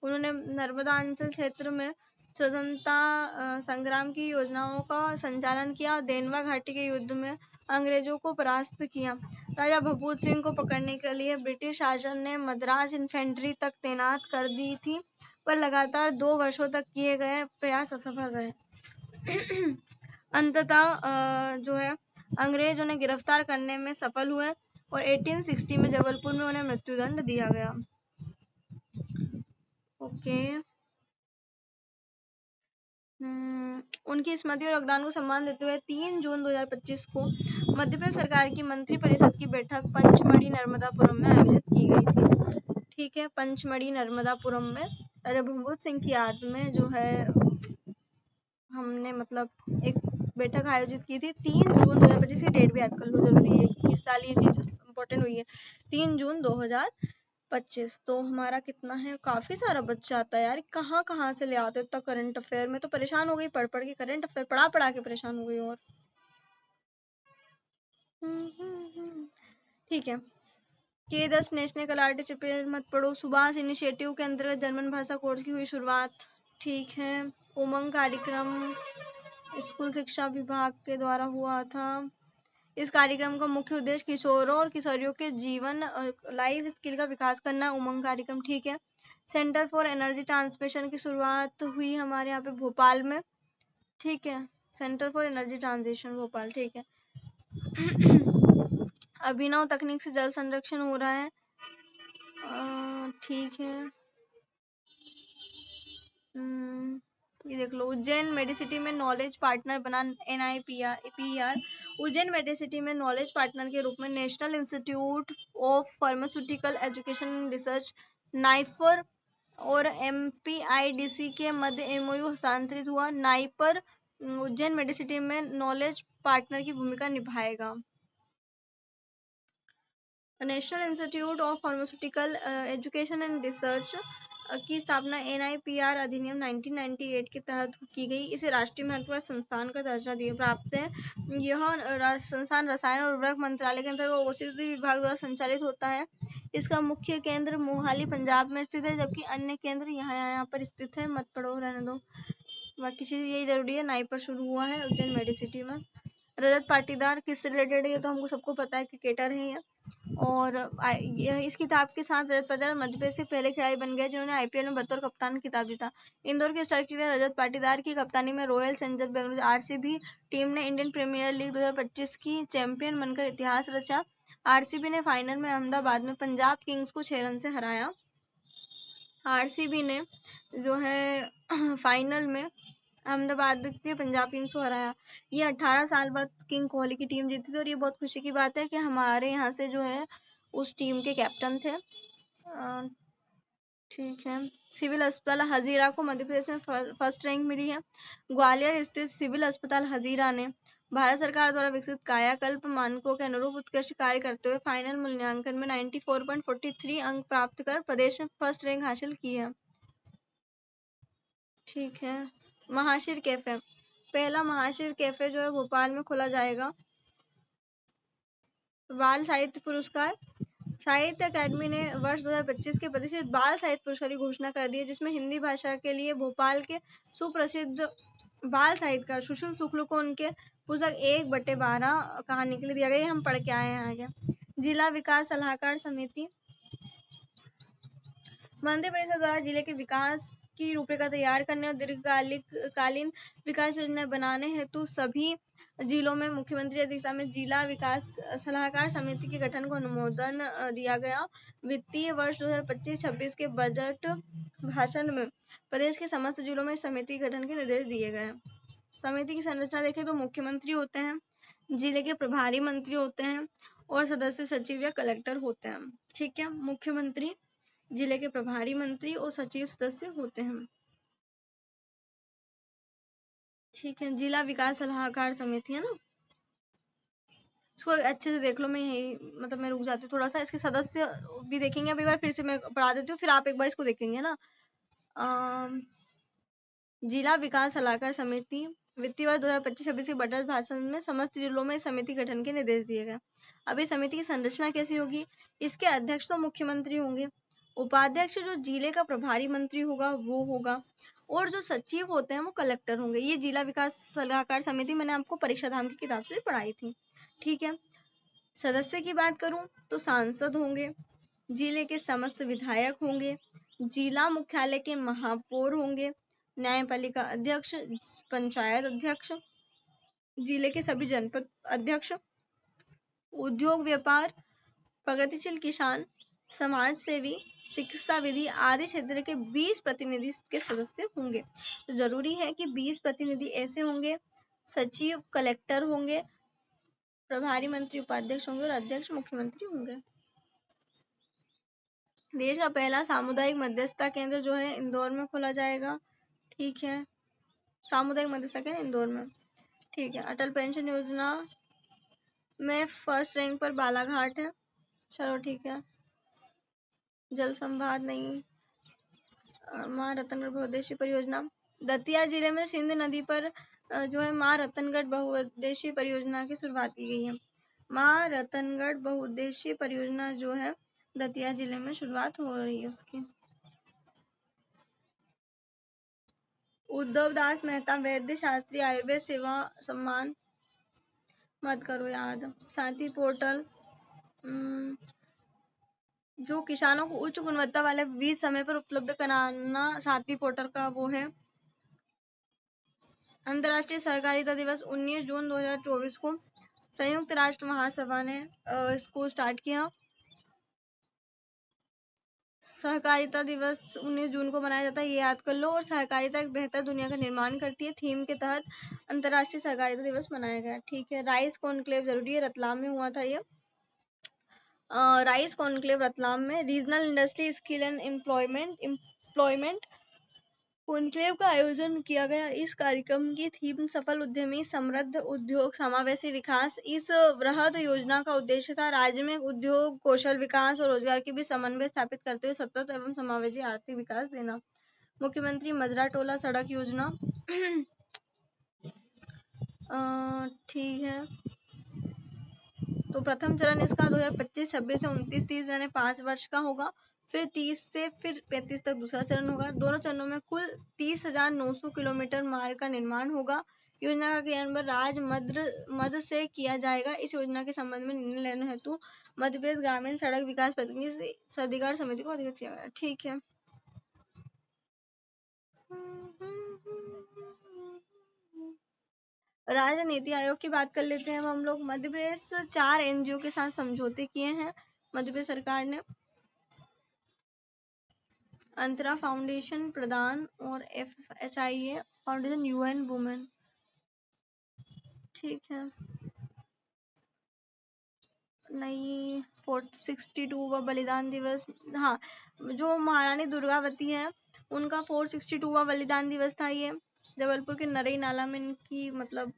उन्होंने नर्मदा अंचल क्षेत्र में स्वतंत्रता संग्राम की योजनाओं का संचालन किया। देनवा घाटी के युद्ध में अंग्रेजों को परास्त किया। राजा भभूत सिंह को पकड़ने के लिए ब्रिटिश शासन ने मद्रास इन्फेंट्री तक तैनात कर दी थी, पर लगातार 2 वर्षों तक किए गए प्रयास असफल रहे। अंततः जो है अंग्रेज उन्हें गिरफ्तार करने में सफल हुए और 1860 में जबलपुर में उन्हें मृत्युदंड दिया गया। ओके, उनकी स्मृति और योगदान को सम्मान देते हुए 3 जून 2025 को मध्य प्रदेश सरकार की मंत्रिपरिषद की बैठक पंचमढ़ी नर्मदापुरम में आयोजित की गई थी, ठीक है। पंचमढ़ी नर्मदापुरम में राजा भभूत सिंह की याद में जो है हमने मतलब एक बैठक आयोजित की थी। 3 जून 2025 की डेट भी याद कर लो, जरूरी है कि इस साल ये चीज इम्पोर्टेंट हुई है। 3 जून 2025। तो हमारा कितना है, काफी सारा बच जाता है यार। कहाँ से ले आते इतना करंट अफेयर। में तो परेशान हो गई पढ़ के, करंट अफेयर पढ़ा के परेशान हो गई। और ठीक है, K10 नेशनल कलार्टी चैंपियन मत पढ़ो। सुभाष इनिशिएटिव के अंतर्गत जर्मन भाषा कोर्स की हुई शुरुआत। ठीक है। उमंग कार्यक्रम स्कूल शिक्षा विभाग के द्वारा हुआ था। इस कार्यक्रम का मुख्य उद्देश्य किशोरों और किशोरियों के जीवन लाइफ स्किल का विकास करना। उमंग कार्यक्रम, ठीक है। सेंटर फॉर एनर्जी ट्रांसमिशन की शुरुआत हुई हमारे यहाँ पे भोपाल में, ठीक है। Centre for energy transition Bhopal, ठीक है। अभिनव तकनीक से जल संरक्षण हो रहा है, ठीक है। ये देख लो, उज्जैन मेडिसिटी में नॉलेज पार्टनर बना NIPR। उज्जैन मेडिसिटी में नॉलेज पार्टनर के रूप में national institute of pharmaceutical education research NIPER और MPIDC के मध्य MOU हस्तांतरित हुआ। नाइपर उज्जैन मेडिसिटी में नॉलेज पार्टनर की भूमिका निभाएगा। National institute of pharmaceutical education and research की स्थापना NIPR अधिनियम 1998 के तहत की गई। इसे राष्ट्रीय महत्व का संस्थान का दर्जा दिया प्राप्त है। यह संस्थान रसायन और उर्वरक मंत्रालय के अंतर्गत औषधि विभाग द्वारा संचालित होता है। इसका मुख्य केंद्र मोहाली पंजाब में स्थित है, जबकि अन्य केंद्र यहाँ पर स्थित है। मत पढ़ो, रहने दो, बाकी चीज यही जरूरी है। नाई पर शुरू हुआ है उज्जैन मेडिसिटी में। रजत पाटीदार किससे रिलेटेड है, ये तो हमको सबको पता है, क्रिकेटर है ये। और इस किताब के साथ रजत पाटीदार मध्य प्रदेश के पहले खिलाड़ी बन गए जिन्होंने IPL में बतौर कप्तान खिताब जीता। इंदौर के स्टार क्रिकेटर रजत पाटीदार की कप्तानी में royal Challengers Bengaluru RCB team ने इंडियन प्रीमियर लीग 2025 की चैंपियन बनकर इतिहास रचा। RCB ने फाइनल में अहमदाबाद में पंजाब किंग्स को 6 रन से हराया। RCB ने जो है फाइनल में अहमदाबाद के पंजाब किंग्स को हराया। ये 18 साल बाद किंग कोहली की टीम जीती थी और ये बहुत खुशी की बात है कि हमारे यहाँ से जो है उस टीम के कैप्टन थे। ठीक है। सिविल अस्पताल हजीरा को मध्य प्रदेश में फर्स्ट रैंक मिली है। ग्वालियर स्थित सिविल अस्पताल हजीरा ने भारत सरकार द्वारा विकसित कायाकल्प मानकों के अनुरूप उत्कृष्ट कार्य करते हुए फाइनल मूल्यांकन में 94.43 अंक प्राप्त कर प्रदेश में फर्स्ट रैंक हासिल की है। ठीक है। महाशिर कैफे, पहला महाशिर कैफे जो है भोपाल में खोला जाएगा। बाल साहित्य पुरस्कार, साहित्य अकादमी ने वर्ष 2025 के प्रतिष्ठित बाल साहित्य पुरस्कार की घोषणा कर दी है, जिसमें हिंदी भाषा के लिए भोपाल के सुप्रसिद्ध बाल साहित्यकार सुशील शुक्ल को उनके पुस्तक 1/12 कहानी के लिए दिया गया। हम पढ़ के आए हैं आगे। जिला विकास सलाहकार समिति, मंत्रिपरिषद द्वारा जिले के विकास की रूपरेखा तैयार करने और दीर्घकालीन विकास योजना बनाने हेतु सभी जिलों में मुख्यमंत्री अध्यक्षता में जिला विकास सलाहकार समिति के गठन को अनुमोदन दिया गया। वित्तीय वर्ष 2025-26 के बजट भाषण में प्रदेश के समस्त जिलों में समिति गठन के निर्देश दिए गए। समिति की संरचना देखें तो मुख्यमंत्री होते हैं, जिले के प्रभारी मंत्री होते हैं और सदस्य सचिव या कलेक्टर होते हैं। ठीक है। मुख्यमंत्री, जिले के प्रभारी मंत्री और सचिव सदस्य होते हैं। ठीक है। जिला विकास सलाहकार समिति है ना, इसको अच्छे से देख लो। मैं यही मतलब मैं रुक जाती हूँ थोड़ा सा, इसके सदस्य भी देखेंगे। अब एक बार फिर से मैं पढ़ा देती हूँ, फिर आप एक बार इसको देखेंगे ना। जिला विकास सलाहकार समिति वित्तीय वर्ष 2025-26 के बजट भाषण में समस्त जिलों में समिति गठन के निर्देश दिए गए। अब इस समिति की संरचना कैसी होगी? इसके अध्यक्ष तो मुख्यमंत्री होंगे, उपाध्यक्ष जो जिले का प्रभारी मंत्री होगा वो होगा, और जो सचिव होते हैं वो कलेक्टर होंगे। ये जिला विकास सलाहकार समिति मैंने आपको परीक्षा धाम की किताब से पढ़ाई थी। ठीक है। सदस्य की बात करूं तो सांसद होंगे, जिले के समस्त विधायक होंगे, जिला मुख्यालय के महापौर होंगे, न्यायपालिका अध्यक्ष, पंचायत अध्यक्ष, जिले के सभी जनपद अध्यक्ष, उद्योग व्यापार, प्रगतिशील किसान, समाज सेवी, चिकित्सा विधि आदि क्षेत्र के 20 प्रतिनिधि के सदस्य होंगे। तो जरूरी है कि 20 प्रतिनिधि ऐसे होंगे, सचिव कलेक्टर होंगे, प्रभारी मंत्री उपाध्यक्ष होंगे और अध्यक्ष मुख्यमंत्री होंगे। देश का पहला सामुदायिक मध्यस्थता केंद्र जो है इंदौर में खोला जाएगा। ठीक है। सामुदायिक मध्यस्थता केंद्र इंदौर में। ठीक है। अटल पेंशन योजना में फर्स्ट रैंक पर बालाघाट है। चलो ठीक है। जल संवाद नहीं। माँ रतनगढ़ बहुउद्देशीय परियोजना, दतिया जिले में सिंध नदी पर जो है माँ रतनगढ़ बहुउद्देशीय परियोजना की शुरुआत की गई है। माँ रतनगढ़ बहुउद्देशीय परियोजना जो है दतिया जिले में शुरुआत हो रही है उसकी। उद्धव दास मेहता वैद्य शास्त्री आयुर्वेद सेवा सम्मान मत करो याद। साथी पोर्टल, जो किसानों को उच्च गुणवत्ता वाले बीज समय पर उपलब्ध कराना साथी पोर्टल का वो है। अंतर्राष्ट्रीय सहकारिता दिवस 19 जून 2024 को संयुक्त राष्ट्र महासभा ने इसको स्टार्ट किया। सहकारिता दिवस 19 जून को मनाया जाता है, ये याद कर लो। और सहकारिता एक बेहतर दुनिया का निर्माण करती है थीम के तहत अंतर्राष्ट्रीय सहकारिता दिवस मनाया गया। ठीक है, राइस कॉन्क्लेव जरूरी है, रतलाम में हुआ था ये। राइस कॉन्क्लेव रतलाम में। Regional industry skill and employment conclave का आयोजन किया गया। इस कार्यक्रम की थीम सफल उद्यमी समृद्ध उद्योग समावेशी विकास। इस वृहद योजना का उद्देश्य था राज्य में उद्योग कौशल विकास और रोजगार के बीच समन्वय स्थापित करते हुए सतत एवं समावेशी आर्थिक विकास देना। मुख्यमंत्री मजरा टोला सड़क योजना। ठीक है, तो प्रथम चरण इसका 2025, 26 से 29, 30 यानी 5 वर्ष का होगा। फिर 30 से फिर 35 तक दूसरा चरण होगा। दोनों चरणों में कुल 30,900 किलोमीटर मार्ग का निर्माण होगा। योजना का क्रियान्वयन राज्य मध्य से किया जाएगा। इस योजना के संबंध में निर्णय लेने हेतु मध्य प्रदेश ग्रामीण सड़क विकास प्रतिनिधि प्राधिकार समिति को अधिकृत किया गया। ठीक है, राज्य नीति आयोग की बात कर लेते हैं हम लोग। मध्य प्रदेश 4 एनजीओ के साथ समझौते किए हैं मध्य प्रदेश सरकार ने। अंतरा फाउंडेशन प्रदान और FHIA फाउंडेशन UN वुमेन। ठीक है, नहीं 462वां बलिदान दिवस। हाँ, जो महारानी दुर्गावती है उनका 462वां बलिदान दिवस था ये। जबलपुर के नरई नाला में इनकी मतलब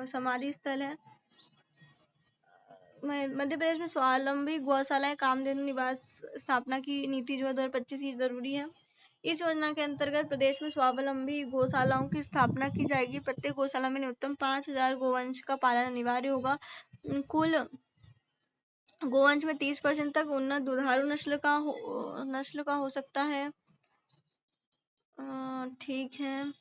समाधि स्थल है। मध्य प्रदेश में स्वावलंबी गौशालाएं कामधेनु निवास स्थापना की नीति जो है 2025 की जरूरी है। इस योजना के अंतर्गत प्रदेश में स्वावलंबी गौशालाओं की स्थापना की जाएगी। प्रत्येक गौशाला में न्यूनतम 5,000 गोवंश का पालन अनिवार्य होगा। कुल गोवंश में 30% तक उन्नत दुधारू नस्ल का हो सकता है। ठीक है,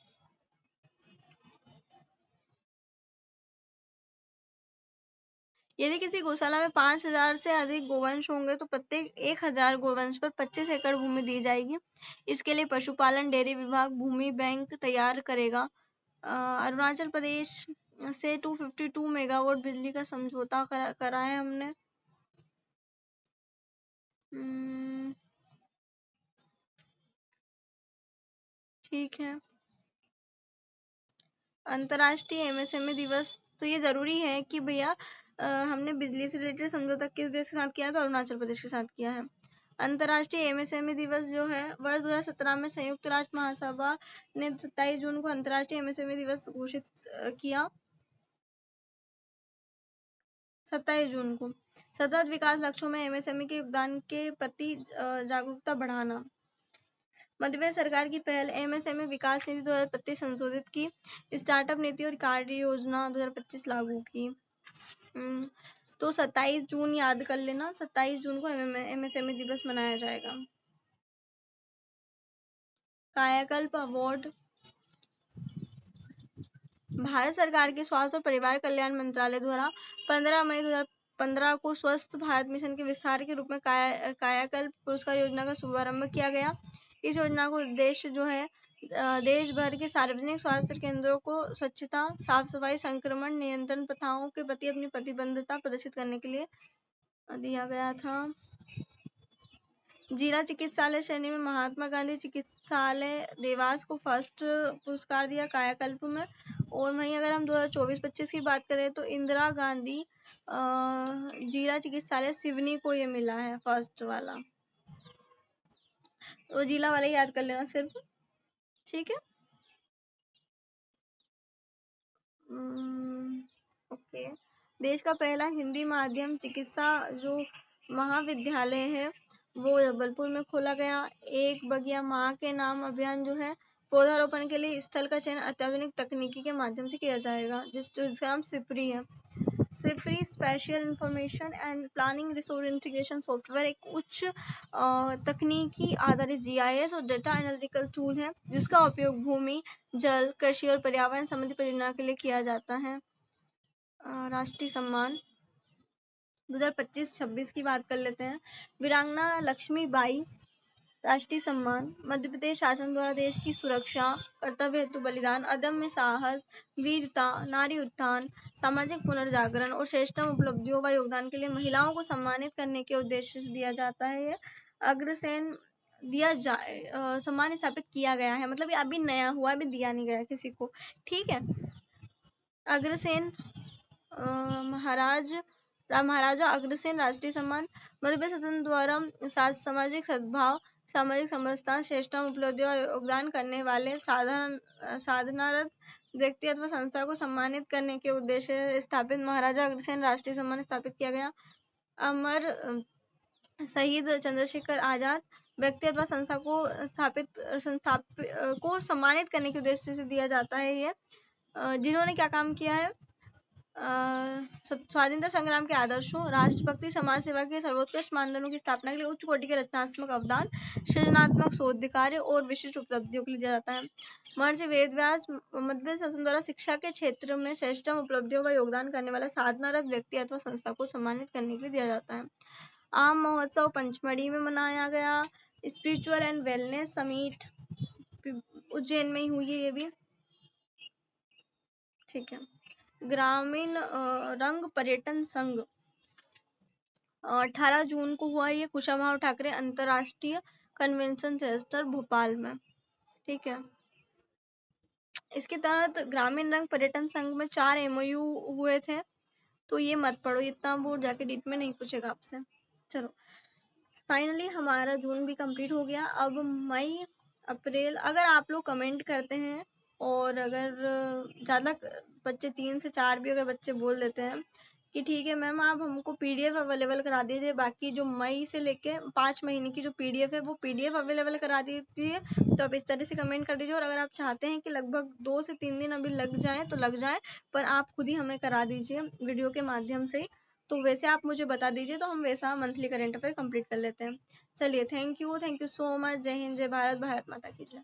यदि किसी गौशाला में 5,000 से अधिक गोवंश होंगे तो प्रत्येक 1,000 गोवंश पर 25 एकड़ भूमि दी जाएगी। इसके लिए पशुपालन डेयरी विभाग भूमि बैंक तैयार करेगा। अरुणाचल प्रदेश से 252 मेगावाट बिजली का समझौता करा है हमने। ठीक है, अंतर्राष्ट्रीय MSME दिवस। तो ये जरूरी है कि भैया हमने बिजली से रिलेटेड समझौता किस देश के साथ किया है, तो अरुणाचल प्रदेश के साथ किया है। अंतर्राष्ट्रीय MSME दिवस जो है वर्ष 2017 में संयुक्त राष्ट्र महासभा ने 27 जून को अंतर्राष्ट्रीय MSME दिवस घोषित किया। 27 जून को। सतत विकास लक्ष्यों में MSME के योगदान के प्रति जागरूकता बढ़ाना। मध्य प्रदेश सरकार की पहल MSME विकास नीति 2025 संशोधित की। स्टार्टअप नीति और कार्य योजना 2025 लागू की। तो 27 जून याद कर लेना, 27 जून को MSME दिवस मनाया जाएगा। कायाकल्प अवार्ड भारत सरकार के स्वास्थ्य और परिवार कल्याण मंत्रालय द्वारा 15 मई 2015 को स्वस्थ भारत मिशन के विस्तार के रूप में कायाकल्प पुरस्कार योजना का शुभारंभ किया गया। इस योजना का उद्देश्य जो है देश भर के सार्वजनिक स्वास्थ्य केंद्रों को स्वच्छता, साफ सफाई, संक्रमण नियंत्रण प्रथाओं के प्रति अपनी प्रतिबद्धता प्रदर्शित करने के लिए दिया गया था। जिला चिकित्सालय श्रेणी में महात्मा गांधी चिकित्सालय देवास को फर्स्ट पुरस्कार दिया कायाकल्प में। और वहीं अगर हम 2024-25 की बात करें तो इंदिरा गांधी जिला चिकित्सालय सिवनी को ये मिला है फर्स्ट वाला। तो जिला वाले याद कर लेना सिर्फ। ठीक है, ओके। देश का पहला हिंदी माध्यम चिकित्सा जो महाविद्यालय है वो जबलपुर में खोला गया। एक बगिया माँ के नाम अभियान जो है पौधारोपण के लिए स्थल का चयन अत्याधुनिक तकनीकी के माध्यम से किया जाएगा जिसका नाम सिपरी है। Free special information and planning resource integration software एक उच्च तकनीकी आधारित जीआईएस और डेटा एनालिटिकल टूल है जिसका उपयोग भूमि, जल, कृषि और पर्यावरण संबंधी परियोजना के लिए किया जाता है। राष्ट्रीय सम्मान 2025-26 की बात कर लेते हैं। वीरांगना लक्ष्मीबाई राष्ट्रीय सम्मान मध्य प्रदेश शासन द्वारा देश की सुरक्षा, कर्तव्य हेतु बलिदान, अदम्य साहस, वीरता, नारी उत्थान, सामाजिक पुनर्जागरण और श्रेष्ठतम उपलब्धियों व योगदान के लिए महिलाओं को सम्मानित करने के उद्देश्य से दिया जाता है। ये अग्रसेन सम्मान स्थापित किया गया है, मतलब ये अभी नया हुआ, अभी दिया नहीं गया किसी को, ठीक है। अग्रसेन महाराजा अग्रसेन राष्ट्रीय सम्मान मध्य प्रदेश शासन द्वारा सामाजिक सद्भाव, सामाजिक समरसता, श्रेष्ठतम उपलब्धियों और योगदान करने वाले साधनारत व्यक्ति अथवा संस्था को सम्मानित करने के उद्देश्य से स्थापित महाराजा अग्रसेन राष्ट्रीय सम्मान स्थापित किया गया। अमर शहीद चंद्रशेखर आजाद व्यक्ति अथवा संस्था को सम्मानित करने के उद्देश्य से दिया जाता है ये, जिन्होंने क्या काम किया है। स्वाधीनता संग्राम के आदर्शों, राष्ट्रभक्ति, समाज सेवा के सर्वोत्कृष्ट मानदंडों की स्थापना के लिए उच्च कोटि के रचनात्मक अवदान, सृजनात्मक शोध कार्य और विशिष्ट उपलब्धियों के लिए दिया जाता है। महर्षि वेदव्यास मध्य प्रदेश शासन द्वारा शिक्षा के क्षेत्र में श्रेष्ठतम उपलब्धियों का योगदान करने वाला साधनारत व्यक्ति अथवा संस्था को सम्मानित करने के लिए दिया जाता है। आम महोत्सव पंचमढ़ी में मनाया गया। Spiritual and wellness summit Ujjain में ही हुई है ये भी, ठीक है। ग्रामीण रंग पर्यटन संघ 18 जून को हुआ ये कुशाभाऊ ठाकरे अंतरराष्ट्रीय कन्वेंशन सेंटर भोपाल में, ठीक है। इसके तहत ग्रामीण रंग पर्यटन संघ में 4 एमओयू हुए थे, तो ये मत पढ़ो, इतना बोर्ड जाके डीप में नहीं पूछेगा आपसे। चलो फाइनली हमारा जून भी कंप्लीट हो गया। अब मई अप्रैल, अगर आप लोग कमेंट करते हैं और अगर ज़्यादा बच्चे 3 से 4 भी अगर बच्चे बोल देते हैं कि ठीक है मैम आप हमको पीडीएफ अवेलेबल करा दीजिए, बाकी जो मई से लेके 5 महीने की जो पीडीएफ है वो पीडीएफ अवेलेबल करा दीजिए, तो आप इस तरह से कमेंट कर दीजिए। और अगर आप चाहते हैं कि लगभग 2 से 3 दिन अभी लग जाए तो लग जाए, पर आप खुद ही हमें करा दीजिए वीडियो के माध्यम से, तो वैसे आप मुझे बता दीजिए तो हम वैसा मंथली करंट अफेयर कंप्लीट कर लेते हैं। चलिए थैंक यू सो मच। जय हिंद, जय भारत, भारत माता की जय।